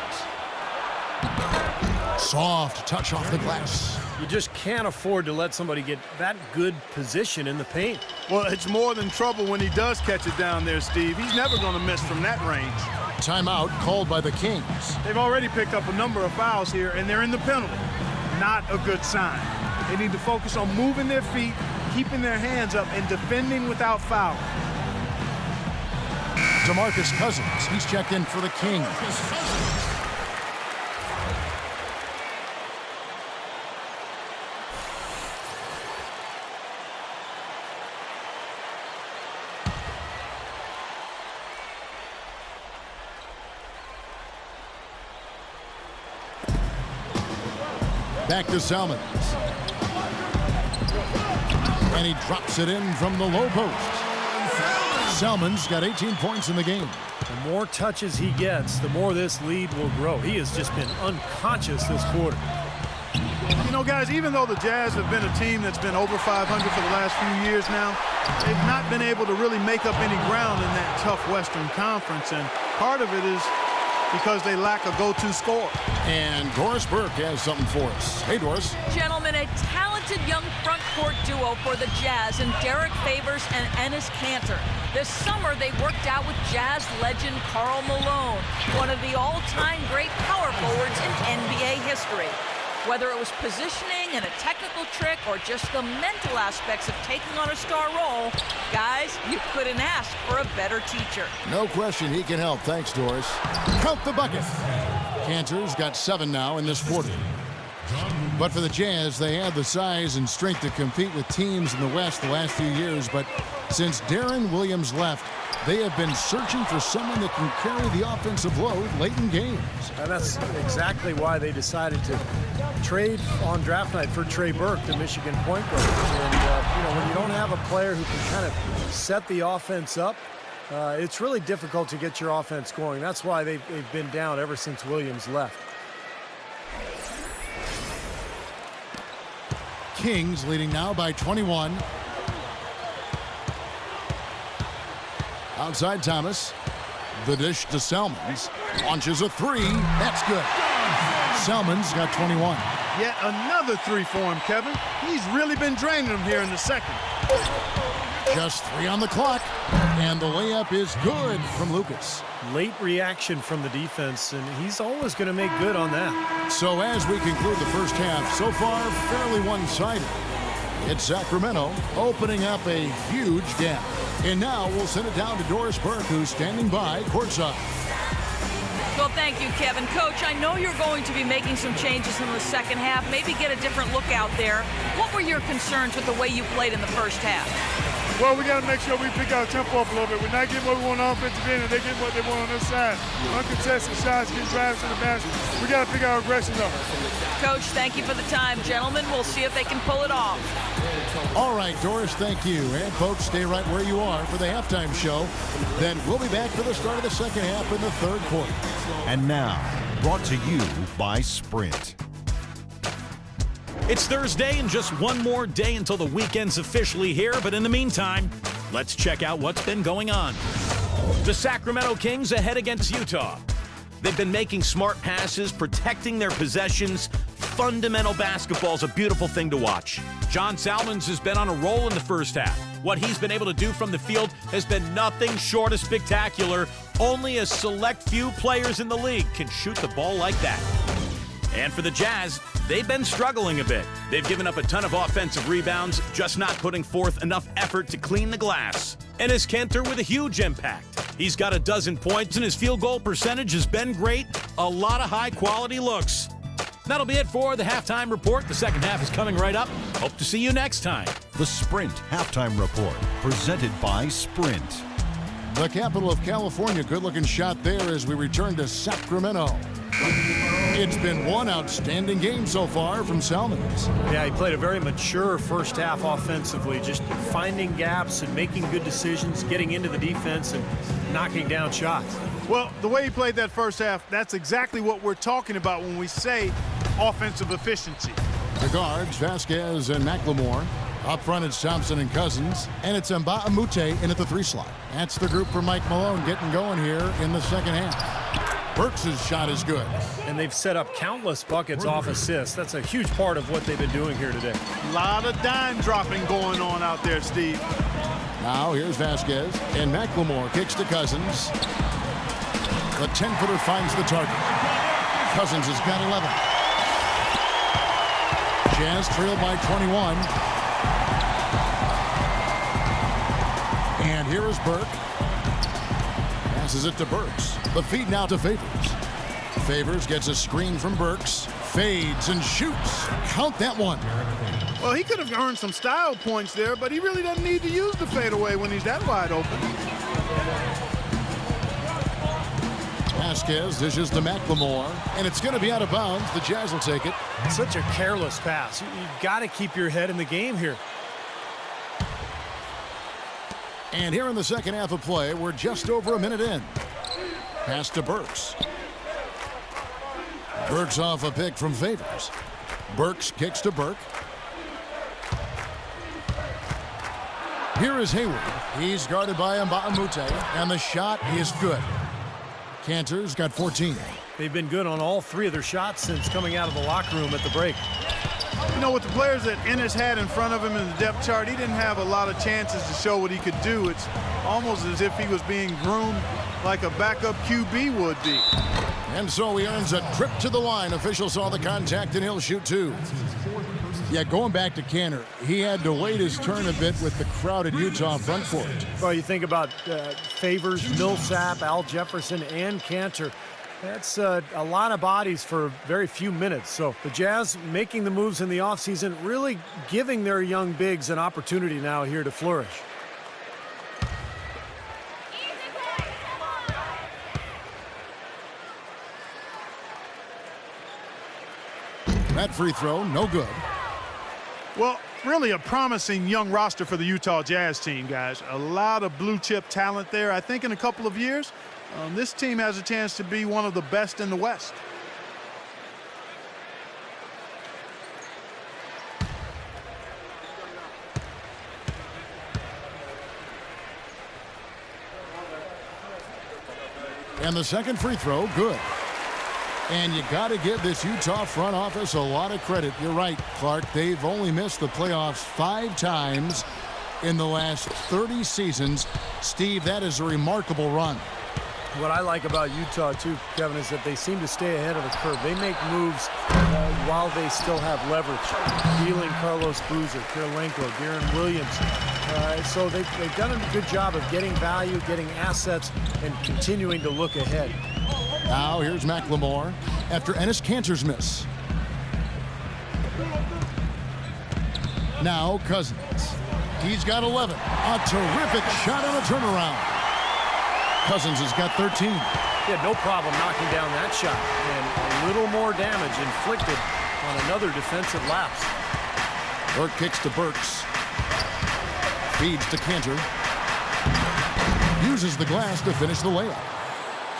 Soft touch off the glass. You just can't afford to let somebody get that good position in the paint. Well, it's more than trouble when he does catch it down there, Steve. He's never going to miss from that range. Timeout called by the Kings. They've already picked up a number of fouls here, and they're in the penalty. Not a good sign. They need to focus on moving their feet, keeping their hands up, and defending without fouling. DeMarcus Cousins, he's checked in for the Kings. Back to Salmons. And he drops it in from the low post. Selman's got 18 points in the game. The more touches he gets, the more this lead will grow. He has just been unconscious this quarter. You know, guys, even though the Jazz have been a team that's been over 500 for the last few years now, they've not been able to really make up any ground in that tough Western Conference. And part of it is because they lack a go-to scorer. And Doris Burke has something for us. Hey, Doris. Gentlemen, a talented young front court duo for the Jazz in Derek Favors and Enes Kanter. This summer, they worked out with Jazz legend Karl Malone, one of the all-time great power forwards in NBA history. Whether it was positioning and a technical trick or just the mental aspects of taking on a star role, guys, you couldn't ask for a better teacher. No question he can help. Thanks, Doris. Count the bucket. Kanter's got 7 now in this quarter. But for the Jazz, they have the size and strength to compete with teams in the West the last few years. But since Darren Williams left, they have been searching for someone that can carry the offensive load late in games. And that's exactly why they decided to trade on draft night for Trey Burke, the Michigan point guard. And, when you don't have a player who can kind of set the offense up, it's really difficult to get your offense going. That's why they've been down ever since Williams left. Kings leading now by 21. Outside Thomas. The dish to Selmans. Launches a 3. That's good. Selmans got 21. Yet another 3 for him, Kevin. He's really been draining them here in the second. Just 3 on the clock. And the layup is good from Lucas. Late reaction from the defense, and he's always going to make good on that. So as we conclude the first half, so far fairly one-sided. It's Sacramento opening up a huge gap. And now we'll send it down to Doris Burke, who's standing by courtside. Well, thank you, Kevin. Coach, I know you're going to be making some changes in the second half, maybe get a different look out there. What were your concerns with the way you played in the first half? Well, we got to make sure we pick our tempo up a little bit. We're not getting what we want on offensive end, and they're getting what they want on this side. Uncontested shots, getting drives to the basket. We got to pick our aggression up. Coach, thank you for the time. Gentlemen, we'll see if they can pull it off. All right, Doris, thank you. And folks, stay right where you are for the halftime show. Then we'll be back for the start of the second half in the third quarter. And now, brought to you by Sprint. It's Thursday and just one more day until the weekend's officially here. But in the meantime, let's check out what's been going on. The Sacramento Kings ahead against Utah. They've been making smart passes, protecting their possessions. Fundamental basketball's a beautiful thing to watch. John Salmons has been on a roll in the first half. What he's been able to do from the field has been nothing short of spectacular. Only a select few players in the league can shoot the ball like that. And for the Jazz, they've been struggling a bit. They've given up a ton of offensive rebounds, just not putting forth enough effort to clean the glass. Enes Kanter with a huge impact. He's got a dozen points, and his field goal percentage has been great. A lot of high-quality looks. That'll be it for the halftime report. The second half is coming right up. Hope to see you next time. The Sprint Halftime Report, presented by Sprint. The capital of California, good-looking shot there as we return to Sacramento. It's been one outstanding game so far from Selmans. Yeah, he played a very mature first half offensively, just finding gaps and making good decisions, getting into the defense and knocking down shots. Well, the way he played that first half, that's exactly what we're talking about when we say offensive efficiency. The guards, Vasquez and Mclemore. Up front, it's Thompson and Cousins. And it's Mbamute in at the 3 slot. That's the group for Mike Malone getting going here in the second half. Burks' shot is good. And they've set up countless buckets off assists. That's a huge part of what they've been doing here today. A lot of dime dropping going on out there, Steve. Now here's Vasquez. And Mclemore kicks to Cousins. The 10-footer finds the target. Cousins has got 11. Jazz trailed by 21. And here is Burke. Passes it to Burks. The feed now to Favors. Favors gets a screen from Burks. Fades and shoots. Count that one. Well, he could have earned some style points there, but he really doesn't need to use the fadeaway when he's that wide open. Vasquez dishes to Mclemore, and it's going to be out of bounds. The Jazz will take it. Such a careless pass. You've got to keep your head in the game here. And here in the second half of play, we're just over a minute in. Pass to Burks. Burks off a pick from Favors. Burks kicks to Burke. Here is Hayward. He's guarded by Mclemore, and the shot is good. Cantor's got 14. They've been good on all three of their shots since coming out of the locker room at the break. You know, with the players that Ennis had in front of him in the depth chart, he didn't have a lot of chances to show what he could do. It's almost as if he was being groomed like a backup QB would be. And so he earns a trip to the line. Official saw the contact, and he'll shoot two. Yeah, going back to Cantor, he had to wait his turn a bit with the crowded Utah front court. Well, you think about Favors, Millsap, Al Jefferson, and Cantor. That's a lot of bodies for very few minutes. So the Jazz making the moves in the offseason, really giving their young bigs an opportunity now here to flourish. That free throw, no good. Well, really a promising young roster for the Utah Jazz team, guys. A lot of blue chip talent there. I think in a couple of years, this team has a chance to be one of the best in the West. And the second free throw, good. And you got to give this Utah front office a lot of credit. You're right, Clark. They've only missed the playoffs 5 times in the last 30 seasons. Steve, that is a remarkable run. What I like about Utah, too, Kevin, is that they seem to stay ahead of the curve. They make moves while they still have leverage. Dealing Carlos Boozer, Kirilenko, De'Aaron Williams. So they've done a good job of getting value, getting assets, and continuing to look ahead. Now here's Mclemore after Enes Kanter's miss. Now Cousins. He's got 11. A terrific shot on a turnaround. Cousins has got 13. He had no problem knocking down that shot, and a little more damage inflicted on another defensive lapse. Burke kicks to Burks. Feeds to Cantor. Uses the glass to finish the layup.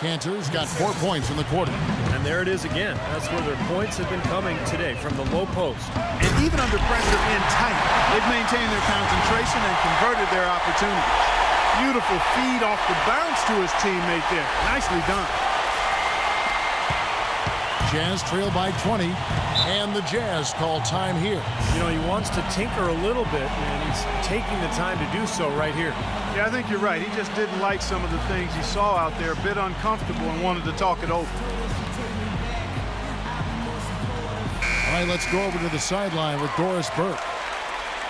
Cantor's got 4 points in the quarter. And there it is again. That's where their points have been coming today, from the low post. And even under pressure in tight, they've maintained their concentration and converted their opportunities. Beautiful feed off the bounce to his teammate there. Nicely done. Jazz trail by 20, and the Jazz call time here. You know, he wants to tinker a little bit, and he's taking the time to do so right here. Yeah, I think you're right. He just didn't like some of the things he saw out there, a bit uncomfortable, and wanted to talk it over. All right, let's go over to the sideline with Doris Burke.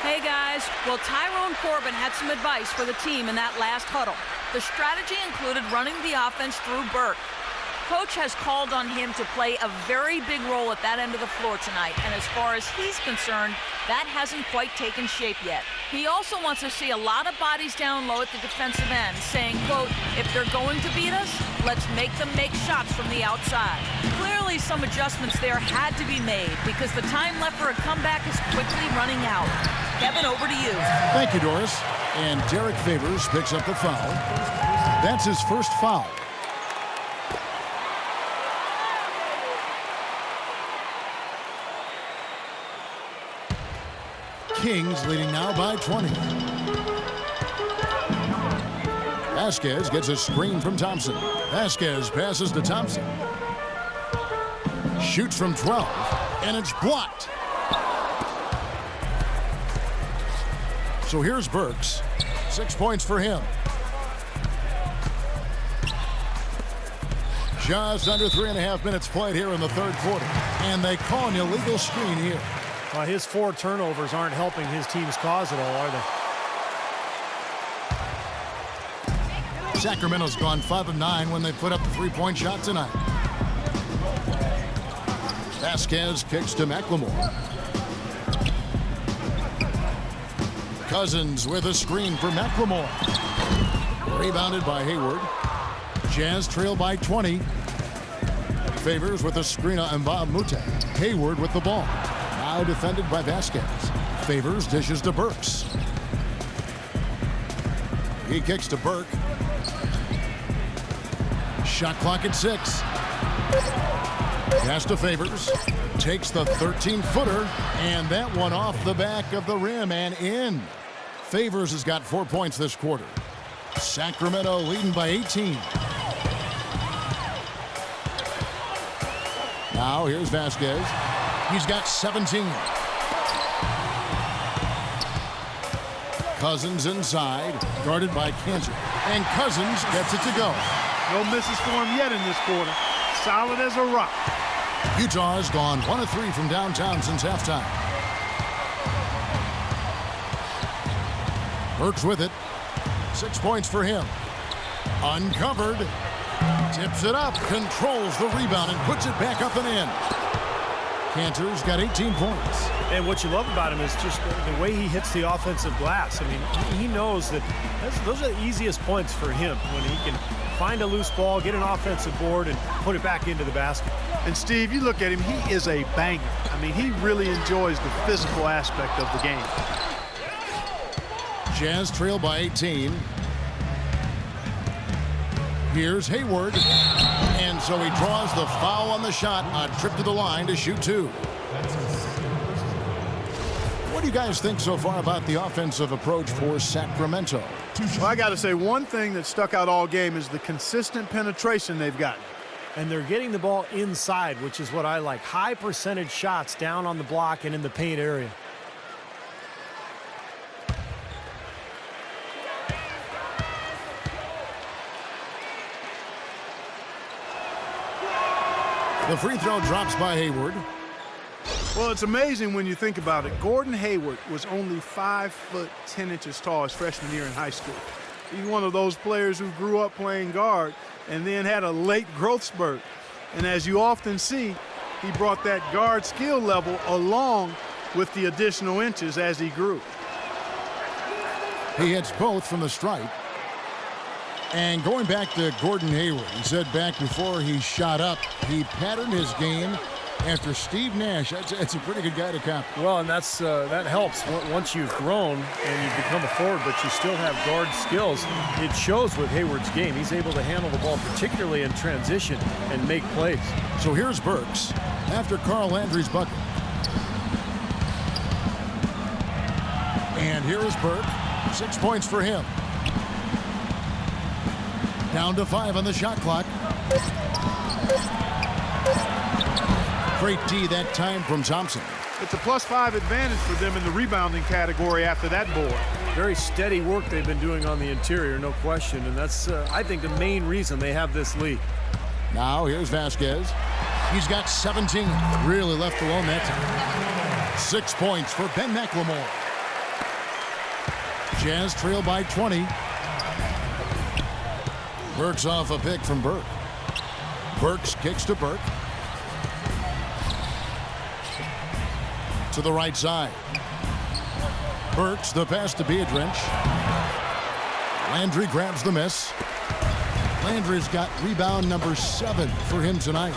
Hey guys, well, Tyrone Corbin had some advice for the team in that last huddle. The strategy included running the offense through Burke. Coach has called on him to play a very big role at that end of the floor tonight, and as far as he's concerned, that hasn't quite taken shape yet. He also wants to see a lot of bodies down low at the defensive end, saying, quote, if they're going to beat us, let's make them make shots from the outside. Clearly some adjustments there had to be made because the time left for a comeback is quickly running out. Kevin, over to you. Thank you, Doris. And Derek Favors picks up the foul. That's his first foul. Kings leading now by 20. Vasquez gets a screen from Thompson. Vasquez passes to Thompson. Shoots from 12, and it's blocked. So here's Burks. 6 points for him. Just under 3.5 minutes played here in the third quarter. And they call an illegal screen here. Well, his 4 turnovers aren't helping his team's cause at all, are they? Sacramento's gone 5 of 9 when they put up the 3-point shot tonight. Vasquez kicks to Mclemore. Cousins with a screen for Mclemore. Rebounded by Hayward. Jazz trail by 20. Favors with a screen on Mclemore. Hayward with the ball. Now defended by Vasquez. Favors dishes to Burks. He kicks to Burke. Shot clock at 6. Pass to Favors. Takes the 13-footer, and that one off the back of the rim and in. Favors has got 4 points this quarter. Sacramento leading by 18. Now here's Vasquez. He's got 17. Cousins inside, guarded by Cantor. And Cousins gets it to go. No misses for him yet in this quarter. Solid as a rock. Utah's gone 1 of 3 from downtown since halftime. Burke's with it. 6 points for him. Uncovered. Tips it up. Controls the rebound and puts it back up and in. Cantor's got 18 points. And what you love about him is just the way he hits the offensive glass. I mean, he knows that those are the easiest points for him when he can find a loose ball, get an offensive board, and put it back into the basket. And Steve, you look at him, he is a banger. I mean, he really enjoys the physical aspect of the game. Jazz trail by 18. Here's Hayward. And so he draws the foul on the shot. A trip to the line to shoot 2. What do you guys think so far about the offensive approach for Sacramento? Well, I got to say, one thing that stuck out all game is the consistent penetration they've gotten. And they're getting the ball inside, which is what I like. High percentage shots down on the block and in the paint area. The free throw drops by Hayward. Well, it's amazing when you think about it. Gordon Hayward was only 5 foot 10 inches tall his freshman year in high school. He's one of those players who grew up playing guard and then had a late growth spurt. And as you often see, he brought that guard skill level along with the additional inches as he grew. He hits both from the stripe. And going back to Gordon Hayward, he said back before he shot up, he patterned his game after Steve Nash. That's a pretty good guy to copy. Well, and that helps once you've grown and you've become a forward, but you still have guard skills. It shows with Hayward's game. He's able to handle the ball, particularly in transition, and make plays. So here's Burks after Carl Landry's bucket. And here is Burke. 6 points for him. Down to 5 on the shot clock. Great D that time from Thompson. It's a +5 advantage for them in the rebounding category after that board. Very steady work they've been doing on the interior, no question. And that's, I think, the main reason they have this lead. Now here's Vasquez. He's got 17. Really left alone that time. 6 points for Ben Mclemore. Jazz trail by 20. Burks off a pick from Burke. Burks kicks to Burke. To the right side. Burks the pass to Beadrich. Landry grabs the miss. Landry's got rebound number 7 for him tonight.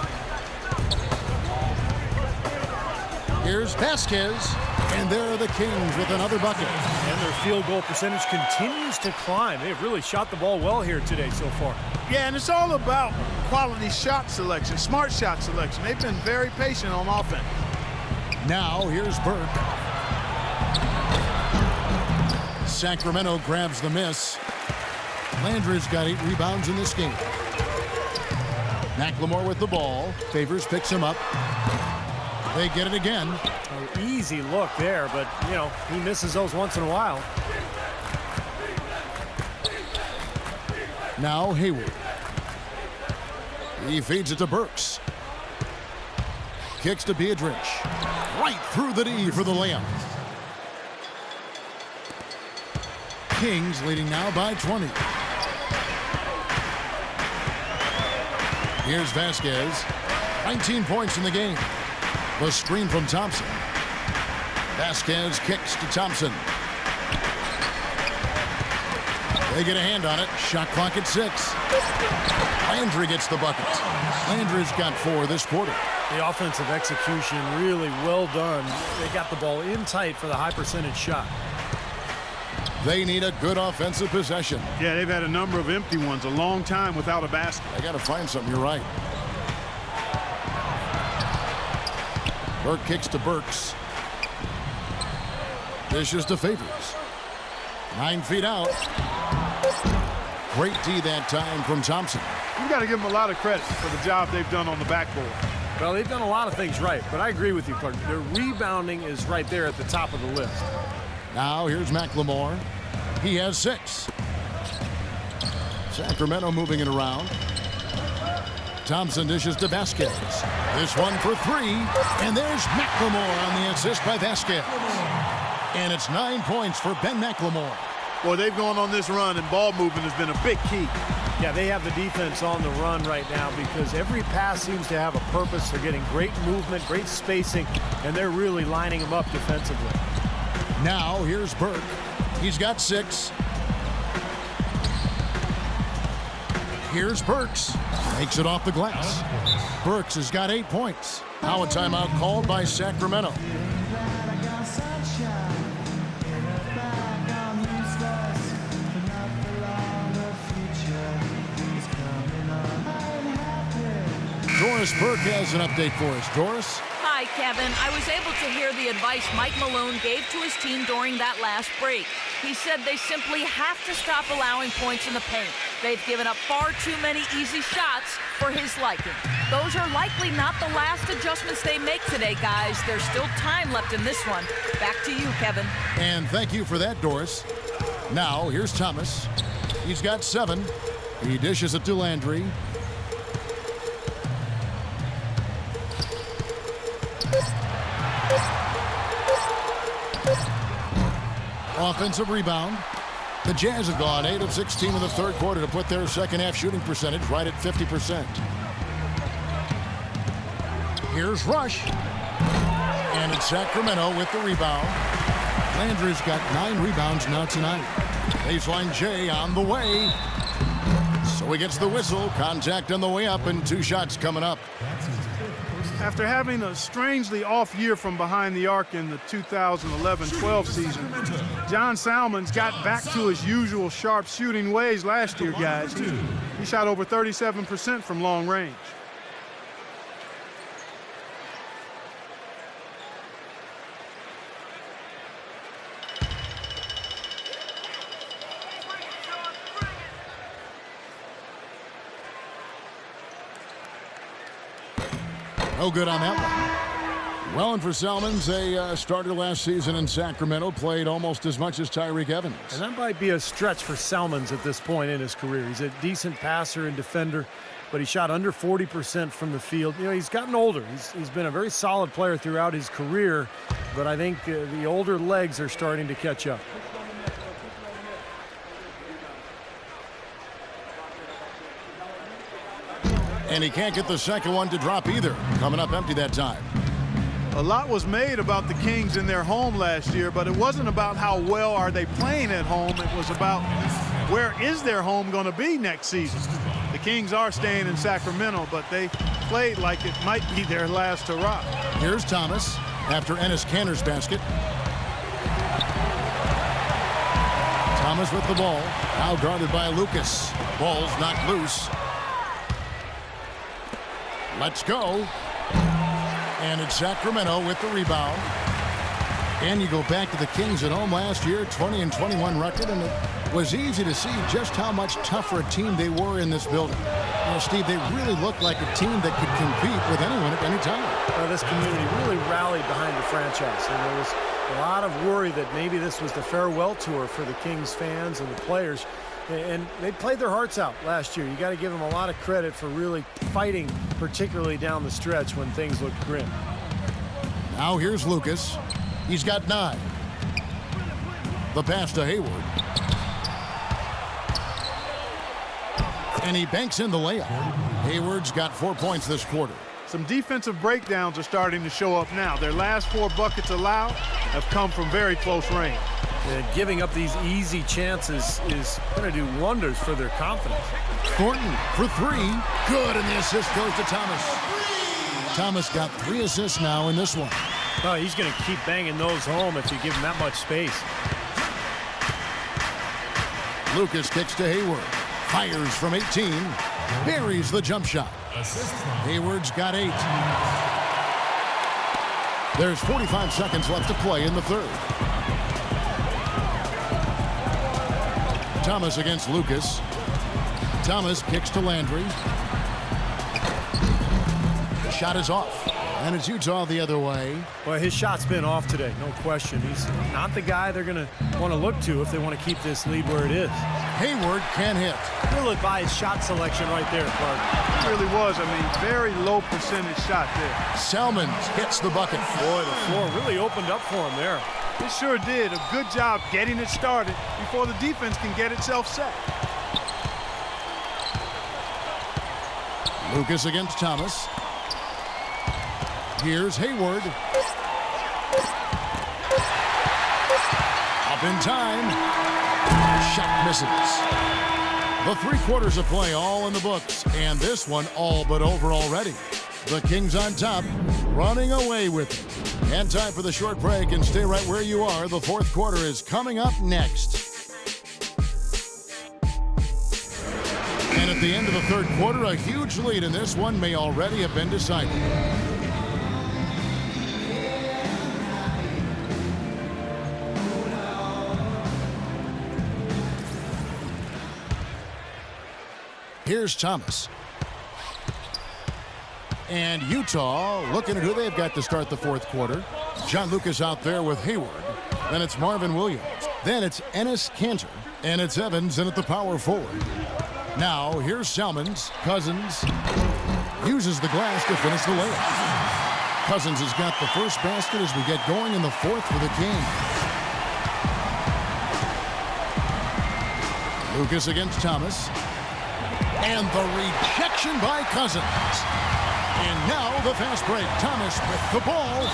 Here's Vasquez. And there are the Kings with another bucket. And their field goal percentage continues to climb. They've really shot the ball well here today so far. Yeah, and it's all about quality shot selection, smart shot selection. They've been very patient on offense. Now here's Burke. Sacramento grabs the miss. Landry's got 8 rebounds in this game. Mclemore with the ball. Favors picks him up. They get it again. An easy look there, but, you know, he misses those once in a while. Now Hayward. He feeds it to Burks. Kicks to Beadrich. Right through the D for the layup. Kings leading now by 20. Here's Vasquez. 19 points in the game. The screen from Thompson. Vasquez kicks to Thompson. They get a hand on it. Shot clock at 6. Landry gets the bucket. Landry's got 4 this quarter. The offensive execution really well done. They got the ball in tight for the high percentage shot. They need a good offensive possession. Yeah, they've had a number of empty ones, a long time without a basket. I got to find something. You're right. Burke kicks to Burks. Dishes to Favors. 9 feet out. Great D that time from Thompson. You've got to give them a lot of credit for the job they've done on the backboard. Well, they've done a lot of things right, but I agree with you, Clark. Their rebounding is right there at the top of the list. Now here's Mclemore. He has 6. Sacramento moving it around. Thompson dishes to Vasquez. This one for 3. And there's Mclemore on the assist by Vasquez. And it's 9 points for Ben Mclemore. Boy, they've gone on this run, and ball movement has been a big key. Yeah, they have the defense on the run right now because every pass seems to have a purpose. They're getting great movement, great spacing, and they're really lining them up defensively. Now here's Burke. He's got 6. Here's Burks. Makes it off the glass. Burks has got 8 points. Now a timeout called by Sacramento. Doris Burke has an update for us. Doris? Hi, Kevin. I was able to hear the advice Mike Malone gave to his team during that last break. He said they simply have to stop allowing points in the paint. They've given up far too many easy shots for his liking. Those are likely not the last adjustments they make today, guys. There's still time left in this one. Back to you, Kevin. And thank you for that, Doris. Now, here's Thomas. He's got 7. He dishes it to Landry. Offensive rebound. The Jazz have gone 8 of 16 in the third quarter to put their second half shooting percentage right at 50%. Here's Rush. And it's Sacramento with the rebound. Landry's got 9 rebounds now tonight. Baseline J on the way. So he gets the whistle. Contact on the way up and 2 shots coming up. After having a strangely off year from behind the arc in the 2011-12 season, John Salmons got back to his usual sharp shooting ways last year, guys. He shot over 37% from long range. No good on that one. Well, and for Salmons, a starter last season in Sacramento, played almost as much as Tyreke Evans. And that might be a stretch for Salmons at this point in his career. He's a decent passer and defender, but he shot under 40% from the field. You know, he's gotten older. He's been a very solid player throughout his career, but I think the older legs are starting to catch up. And he can't get the second one to drop either. Coming up empty that time. A lot was made about the Kings in their home last year, but it wasn't about how well are they playing at home. It was about where is their home going to be next season. The Kings are staying in Sacramento, but they played like it might be their last hurrah. Here's Thomas after Enes Kanter's basket. Thomas with the ball. Now guarded by Lucas. Ball's knocked loose. Let's go. And it's Sacramento with the rebound. And you go back to the Kings at home last year, 20-21 record, and it was easy to see just how much tougher a team they were in this building. You know, Steve, they really looked like a team that could compete with anyone at any time. Well, this community really rallied behind the franchise, and there was a lot of worry that maybe this was the farewell tour for the Kings fans and the players. And they played their hearts out last year. You got to give them a lot of credit for really fighting, particularly down the stretch when things looked grim. Now here's Lucas. He's got 9. The pass to Hayward. And he banks in the layup. Hayward's got 4 points this quarter. Some defensive breakdowns are starting to show up now. Their last 4 buckets allowed have come from very close range. And giving up these easy chances is going to do wonders for their confidence. Thornton for 3. Good, and the assist goes to Thomas. Thomas got 3 assists now in this one. Oh, he's going to keep banging those home if you give him that much space. Lucas kicks to Hayward. Fires from 18. Buries the jump shot. Hayward's got 8. There's 45 seconds left to play in the third. Thomas against Lucas. Thomas kicks to Landry. Shot is off. And it's Utah the other way. Well, his shot's been off today, no question. He's not the guy they're going to want to look to if they want to keep this lead where it is. Hayward can hit. Really by his shot selection right there, Clark. It really was. I mean, very low percentage shot there. Salmons hits the bucket. Boy, the floor really opened up for him there. It sure did. A good job getting it started before the defense can get itself set. Lucas against Thomas. Here's Hayward. Up in time. Shot misses. The 3 quarters of play all in the books, and this one all but over already. The Kings on top, running away with it. And time for the short break, and stay right where you are. The 4th quarter is coming up next. And at the end of the 3rd quarter, a huge lead in this one may already have been decided. Here's Thomas. And Utah looking at who they've got to start the 4th quarter. John Lucas out there with Hayward. Then it's Marvin Williams. Then it's Enes Kanter. And it's Evans in at the power forward. Now here's Salmons. Cousins uses the glass to finish the layup. Cousins has got the first basket as we get going in the 4th for the Kings. Lucas against Thomas. And the rejection by Cousins. And now the fast break. Thomas with the ball.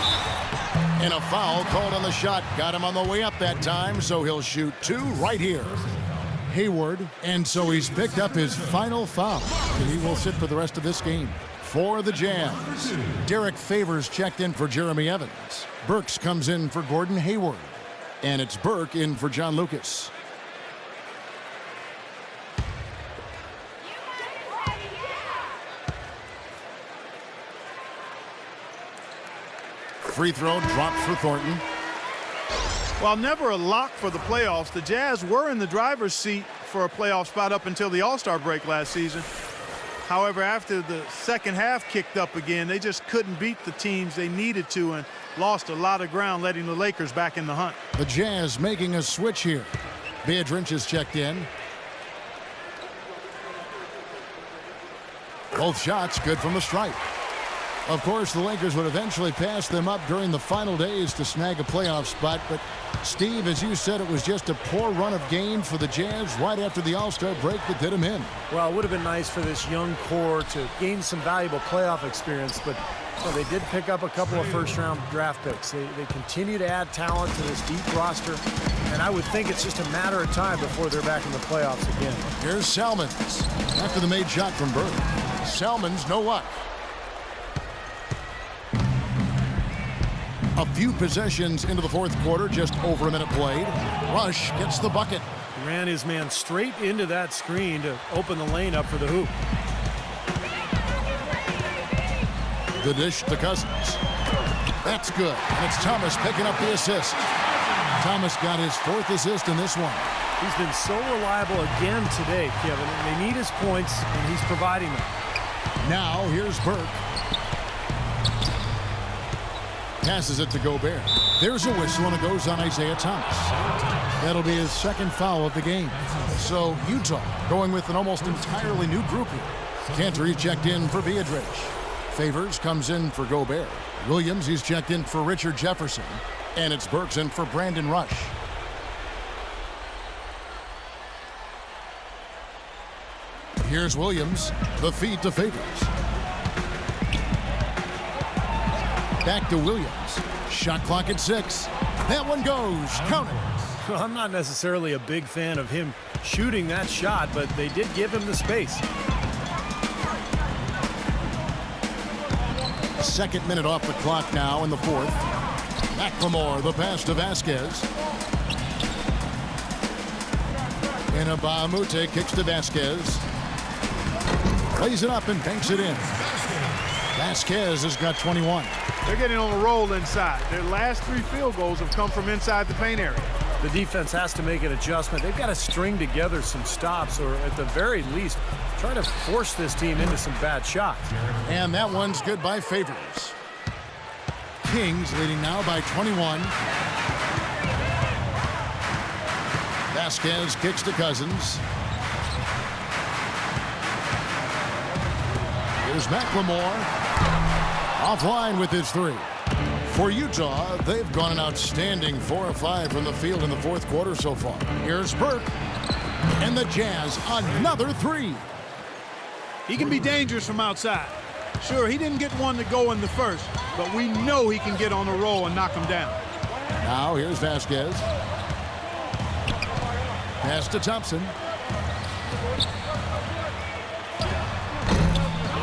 And a foul called on the shot. Got him on the way up that time, so he'll shoot 2 right here. Hayward, and so he's picked up his final foul. And he will sit for the rest of this game. For the Jazz, Derek Favors checked in for Jeremy Evans. Burks comes in for Gordon Hayward. And it's Burke in for John Lucas. Free throw dropped for Thornton. While never a lock for the playoffs, the Jazz were in the driver's seat for a playoff spot up until the All-Star break last season. However, after the second half kicked up again, they just couldn't beat the teams they needed to and lost a lot of ground, letting the Lakers back in the hunt. The Jazz making a switch here. Biedrins is checked in. Both shots good from the stripe. Of course, the Lakers would eventually pass them up during the final days to snag a playoff spot. But, Steve, as you said, it was just a poor run of games for the Jazz right after the All-Star break that did them in. Well, it would have been nice for this young core to gain some valuable playoff experience, but they did pick up a couple of first-round draft picks. They continue to add talent to this deep roster, and I would think it's just a matter of time before they're back in the playoffs again. Here's Salmons after the made shot from Burke. Salmons, no luck. A few possessions into the 4th quarter, just over a minute played. Rush gets the bucket. He ran his man straight into that screen to open the lane up for the hoop. The dish to Cousins. That's good. And it's Thomas picking up the assist. Thomas got his 4th assist in this one. He's been so reliable again today, Kevin. They need his points, and he's providing them. Now here's Burke. Passes it to Gobert. There's a whistle, and it goes on Isaiah Thomas. That'll be his 2nd foul of the game. So Utah going with an almost entirely new group here. Kanter, he's checked in for Biedrins. Favors comes in for Gobert. Williams, he's checked in for Richard Jefferson. And it's Burks in for Brandon Rush. Here's Williams. The feed to Favors. Back to Williams. Shot clock at 6. That one goes. Count it. Well, I'm not necessarily a big fan of him shooting that shot, but they did give him the space. 2nd minute off the clock now in the 4th. Mclemore, the pass to Vasquez. And Mbamute kicks to Vasquez. Lays it up and banks it in. Vasquez has got 21. They're getting on a roll inside. Their last 3 field goals have come from inside the paint area. The defense has to make an adjustment. They've got to string together some stops, or at the very least, try to force this team into some bad shots. And that one's good by Favors. Kings leading now by 21. Vasquez kicks to Cousins. Here's Mclemore. Offline with his 3. For Utah, they've gone an outstanding 4 of 5 from the field in the 4th quarter so far. Here's Burke. And the Jazz, another 3. He can be dangerous from outside. Sure, he didn't get one to go in the first, but we know he can get on the roll and knock him down. Now here's Vasquez. Pass to Thompson.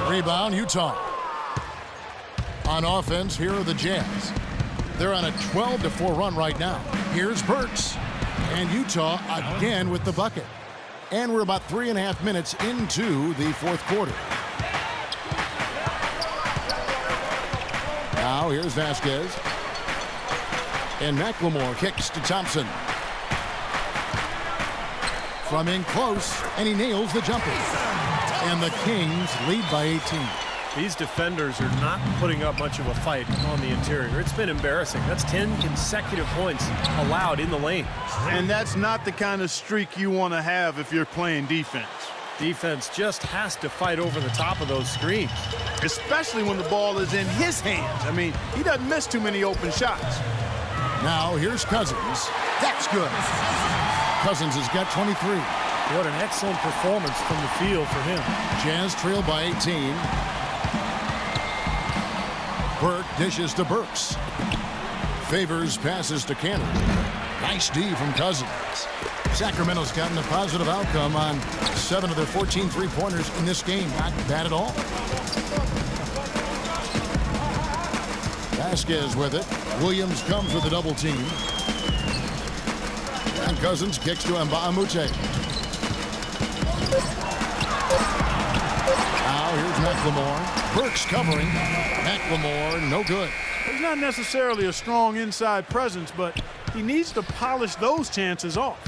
Rebound, Utah. On offense, here are the Jazz. They're on a 12-4 run right now. Here's Burks. And Utah again with the bucket. And we're about 3.5 minutes into the 4th quarter. Now here's Vasquez. And Mclemore kicks to Thompson. From in close, and he nails the jumper. And the Kings lead by 18. These defenders are not putting up much of a fight on the interior. It's been embarrassing. That's 10 consecutive points allowed in the lane. And that's not the kind of streak you want to have if you're playing defense. Defense just has to fight over the top of those screens. Especially when the ball is in his hands. I mean, he doesn't miss too many open shots. Now here's Cousins. That's good. Cousins has got 23. What an excellent performance from the field for him. Jazz trail by 18. Burke dishes to Burks. Favors passes to Cannon. Nice D from Cousins. Sacramento's gotten a positive outcome on 7 of their 14 three-pointers in this game. Not bad at all. Vasquez with it. Williams comes with a double team. And Cousins kicks to Mbamute. Now here's Mclemore. Burks covering. Mclemore, no good. He's not necessarily a strong inside presence, but he needs to polish those chances off.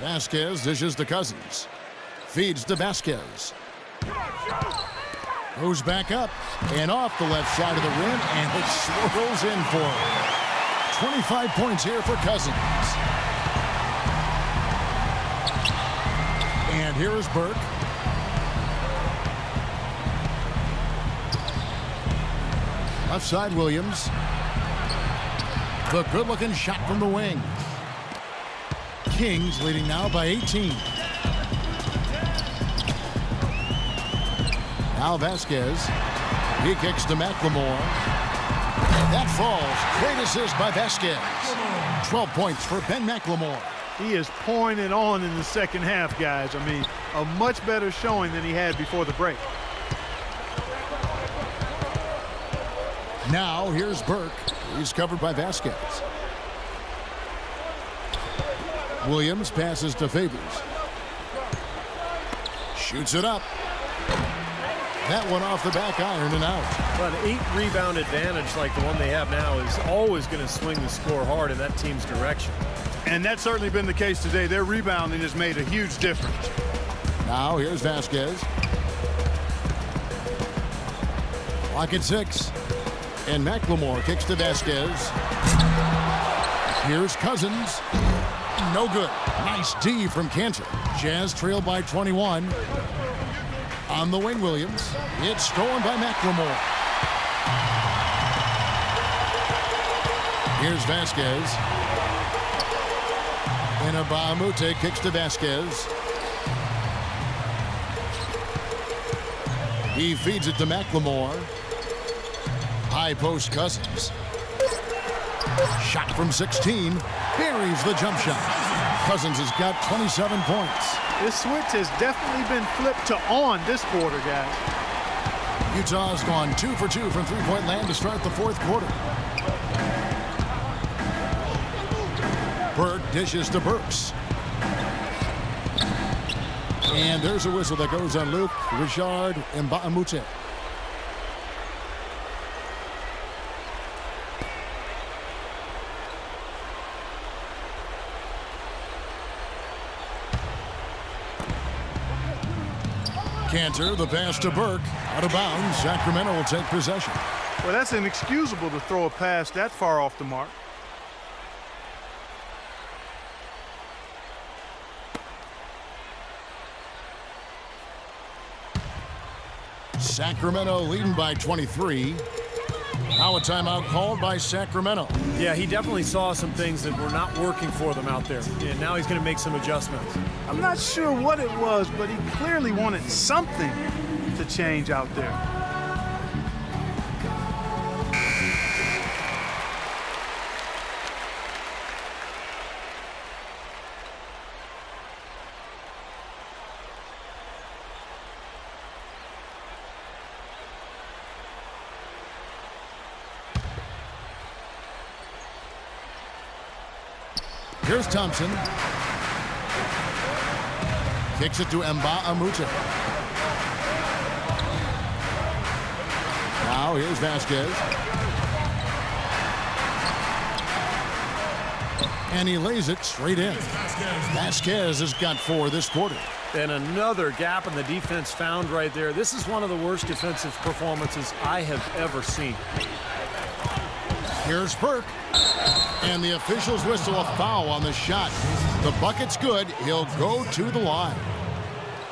Vasquez dishes to Cousins. Feeds to Vasquez. Goes back up and off the left side of the rim, and it swirls in for him. 25 points here for Cousins. And here is Burke. Left side, Williams. The good-looking shot from the wing. Kings leading now by 18. Now Vasquez. He kicks to Mclemore. That falls. Great assist by Vasquez. 12 points for Ben Mclemore. He is pouring it on in the second half, guys. I mean, a much better showing than he had before the break. Now here's Burke. He's covered by Vasquez. Williams passes to Favors. Shoots it up. That one off the back iron and out. But an 8-rebound advantage like the one they have now is always going to swing the score hard in that team's direction. And that's certainly been the case today. Their rebounding has made a huge difference. Now here's Vasquez. Clock at 6. And Mclemore kicks to Vasquez. Here's Cousins. No good. Nice D from Cantor. Jazz trail by 21. On the wing, Williams. It's stolen by Mclemore. Here's Vasquez. And Mbamute kicks to Vasquez. He feeds it to Mclemore. High post Cousins. Shot from 16. Buries the jump shot. Cousins has got 27 points. This switch has definitely been flipped to on this quarter, guys. Utah's gone 2 for 2 from three-point land to start the 4th quarter. Burke dishes to Burks. And there's a whistle that goes on Luke Richard Mbamute. Cantor, the pass to Burke. Out of bounds. Sacramento will take possession. Well, that's inexcusable to throw a pass that far off the mark. Sacramento leading by 23. Now a timeout called by Sacramento. Yeah, he definitely saw some things that were not working for them out there. And now he's going to make some adjustments. I'm not sure what it was, but he clearly wanted something to change out there. Here's Thompson. Kicks it to Mbamute. Now here's Vasquez. And he lays it straight in. Vasquez has got 4 this quarter. And another gap in the defense found right there. This is one of the worst defensive performances I have ever seen. Here's Burke. And the officials whistle a foul on the shot. The bucket's good. He'll go to the line.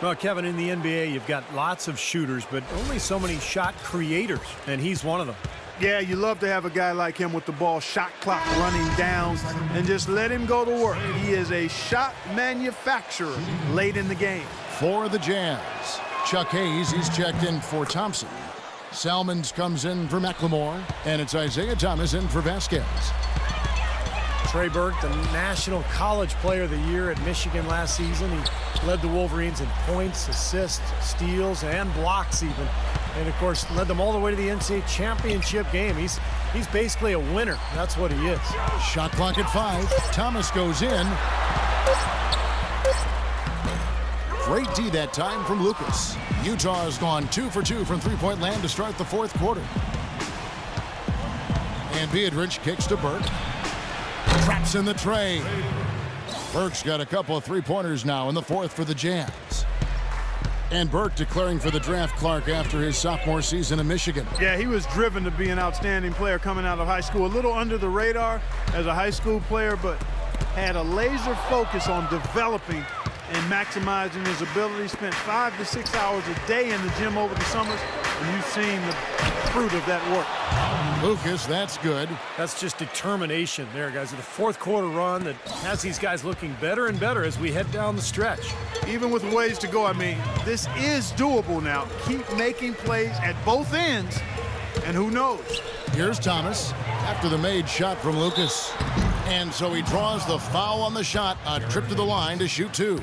Well, Kevin, in the NBA, you've got lots of shooters, but only so many shot creators, and he's one of them. Yeah, you love to have a guy like him with the ball shot clock running down and just let him go to work. He is a shot manufacturer late in the game. For the Jazz, Chuck Hayes, he's checked in for Thompson. Salmons comes in for Mclemore, and it's Isaiah Thomas in for Vasquez. Trey Burke, the National College Player of the Year at Michigan last season. He led the Wolverines in points, assists, steals, and blocks even. And, of course, led them all the way to the NCAA championship game. He's basically a winner. That's what he is. Shot clock at 5. Thomas goes in. Great D that time from Lucas. Utah has gone 2 for 2 from three-point land to start the 4th quarter. And Biedrich kicks to Burke. Traps in the tray. Burke's got a couple of three-pointers now in the 4th for the Jazz. And Burke declaring for the draft Clark after his sophomore season in Michigan. Yeah, he was driven to be an outstanding player coming out of high school. A little under the radar as a high school player, but had a laser focus on developing and maximizing his ability. Spent 5 to 6 hours a day in the gym over the summers, and you've seen the fruit of that work. Lucas, that's good. That's just determination there, guys. The 4th quarter run that has these guys looking better and better as we head down the stretch. Even with ways to go, I mean, this is doable now. Keep making plays at both ends, and who knows? Here's Thomas after the made shot from Lucas. And so he draws the foul on the shot, a trip to the line to shoot 2.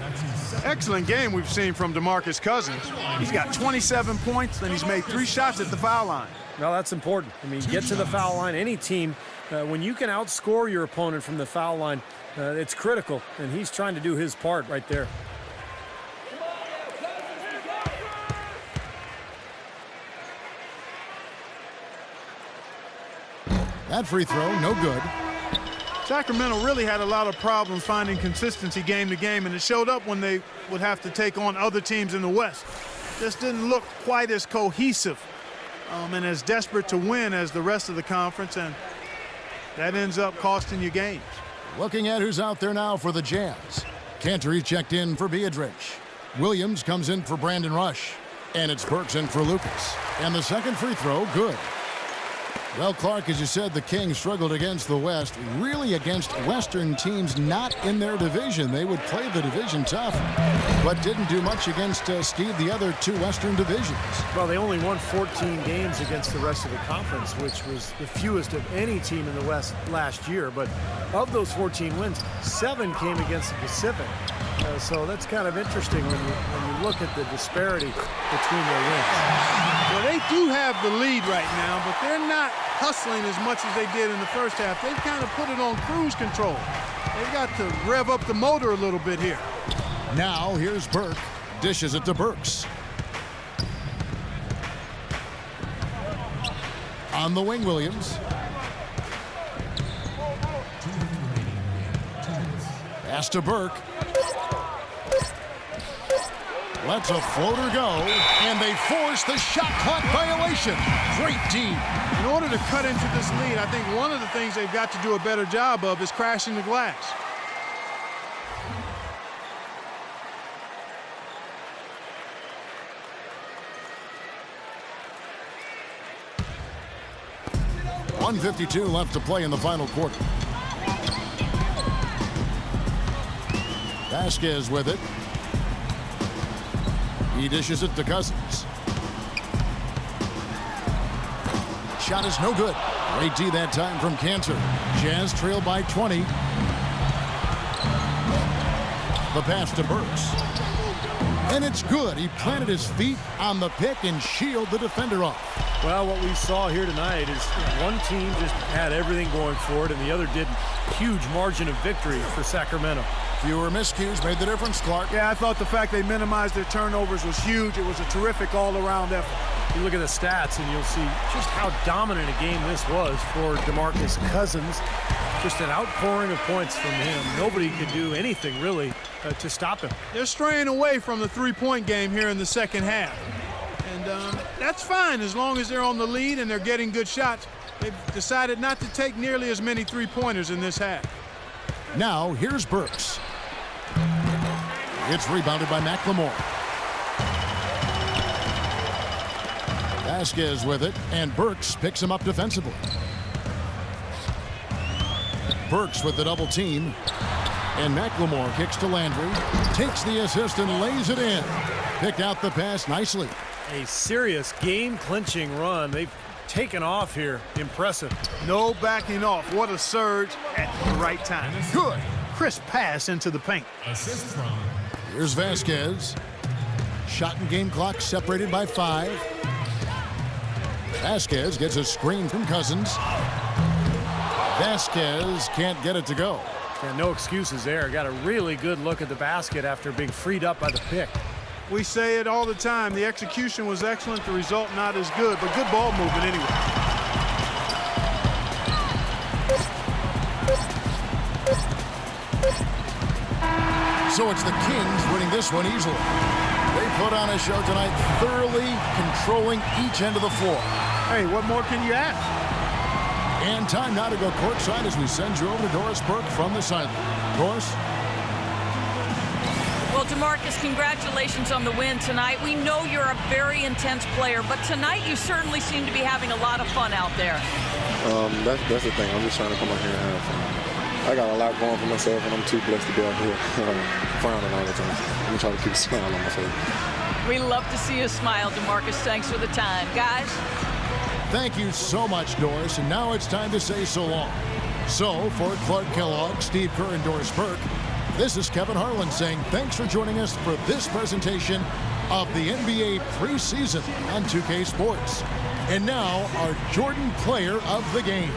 Excellent game we've seen from DeMarcus Cousins. He's got 27 points, and he's made 3 shots at the foul line. Well, that's important. I mean, get to the foul line. Any team, when you can outscore your opponent from the foul line, it's critical, and he's trying to do his part right there. That free throw, no good. Sacramento really had a lot of problems finding consistency game to game, and it showed up when they would have to take on other teams in the West. Just didn't look quite as cohesive and as desperate to win as the rest of the conference, and that ends up costing you games. Looking at who's out there now for the Jazz. Cantor checked in for Biedrich. Williams comes in for Brandon Rush. And it's Burks in for Lucas. And the second free throw, good. Well, Clark, as you said, the Kings struggled against the West, really against Western teams not in their division. They would play the division tough, but didn't do much against, Steve, the other 2 Western divisions. Well, they only won 14 games against the rest of the conference, which was the fewest of any team in the West last year. But of those 14 wins, 7 came against the Pacific. So that's kind of interesting when you look at the disparity between their wins. Well, they do have the lead right now, but they're not hustling as much as they did in the first half. They've kind of put it on cruise control. They've got to rev up the motor a little bit here. Now here's Burke. Dishes it to Burks. On the wing, Williams. Pass to Burke. Lets a floater go, and they force the shot clock violation. Great D. In order to cut into this lead, I think one of the things they've got to do a better job of is crashing the glass. .152 left to play in the final quarter. Vasquez with it. He dishes it to Cousins. Shot is no good. Great D that time from Cantor. Jazz trail by 20. The pass to Burks. And it's good. He planted his feet on the pick and shielded the defender off. Well, what we saw here tonight is one team just had everything going for it, and the other didn't. Huge margin of victory for Sacramento. Fewer miscues made the difference, Clark. Yeah, I thought the fact they minimized their turnovers was huge. It was a terrific all-around effort. You look at the stats, and you'll see just how dominant a game this was for DeMarcus Cousins. Just an outpouring of points from him. Nobody could do anything, really, to stop him. They're straying away from the three-point game here in the second half. And that's fine as long as they're on the lead and they're getting good shots. They've decided not to take nearly as many three-pointers in this half. Now, here's Burks. It's rebounded by Mclemore. Vasquez with it, and Burks picks him up defensively. Burks with the double team, and Mclemore kicks to Landry, takes the assist and lays it in. Picked out the pass nicely. A serious game-clinching run. They've taken off here. Impressive. No backing off. What a surge at the right time. Good. Crisp pass into the paint. Assist from. Here's Vasquez. Shot and game clock separated by 5. Vasquez gets a screen from Cousins. Vasquez can't get it to go. Yeah, no excuses there. Got a really good look at the basket after being freed up by the pick. We say it all the time. The execution was excellent. The result not as good, but good ball movement anyway. So it's the Kings winning this one easily. They put on a show tonight, thoroughly controlling each end of the floor. Hey, what more can you ask? And time now to go courtside as we send you over to Doris Burke from the sideline. Doris? Well, DeMarcus, congratulations on the win tonight. We know you're a very intense player, but tonight you certainly seem to be having a lot of fun out there. That's the thing. I'm just trying to come out here and have fun. I got a lot going for myself, and I'm too blessed to be out here frowning all the time. I'm going to try to keep a smile on my face. We love to see you smile, DeMarcus. Thanks for the time. Guys? Thank you so much, Doris. And now it's time to say so long. So, for Clark Kellogg, Steve Kerr, and Doris Burke, this is Kevin Harlan saying thanks for joining us for this presentation of the NBA preseason on 2K Sports. And now, our Jordan player of the game.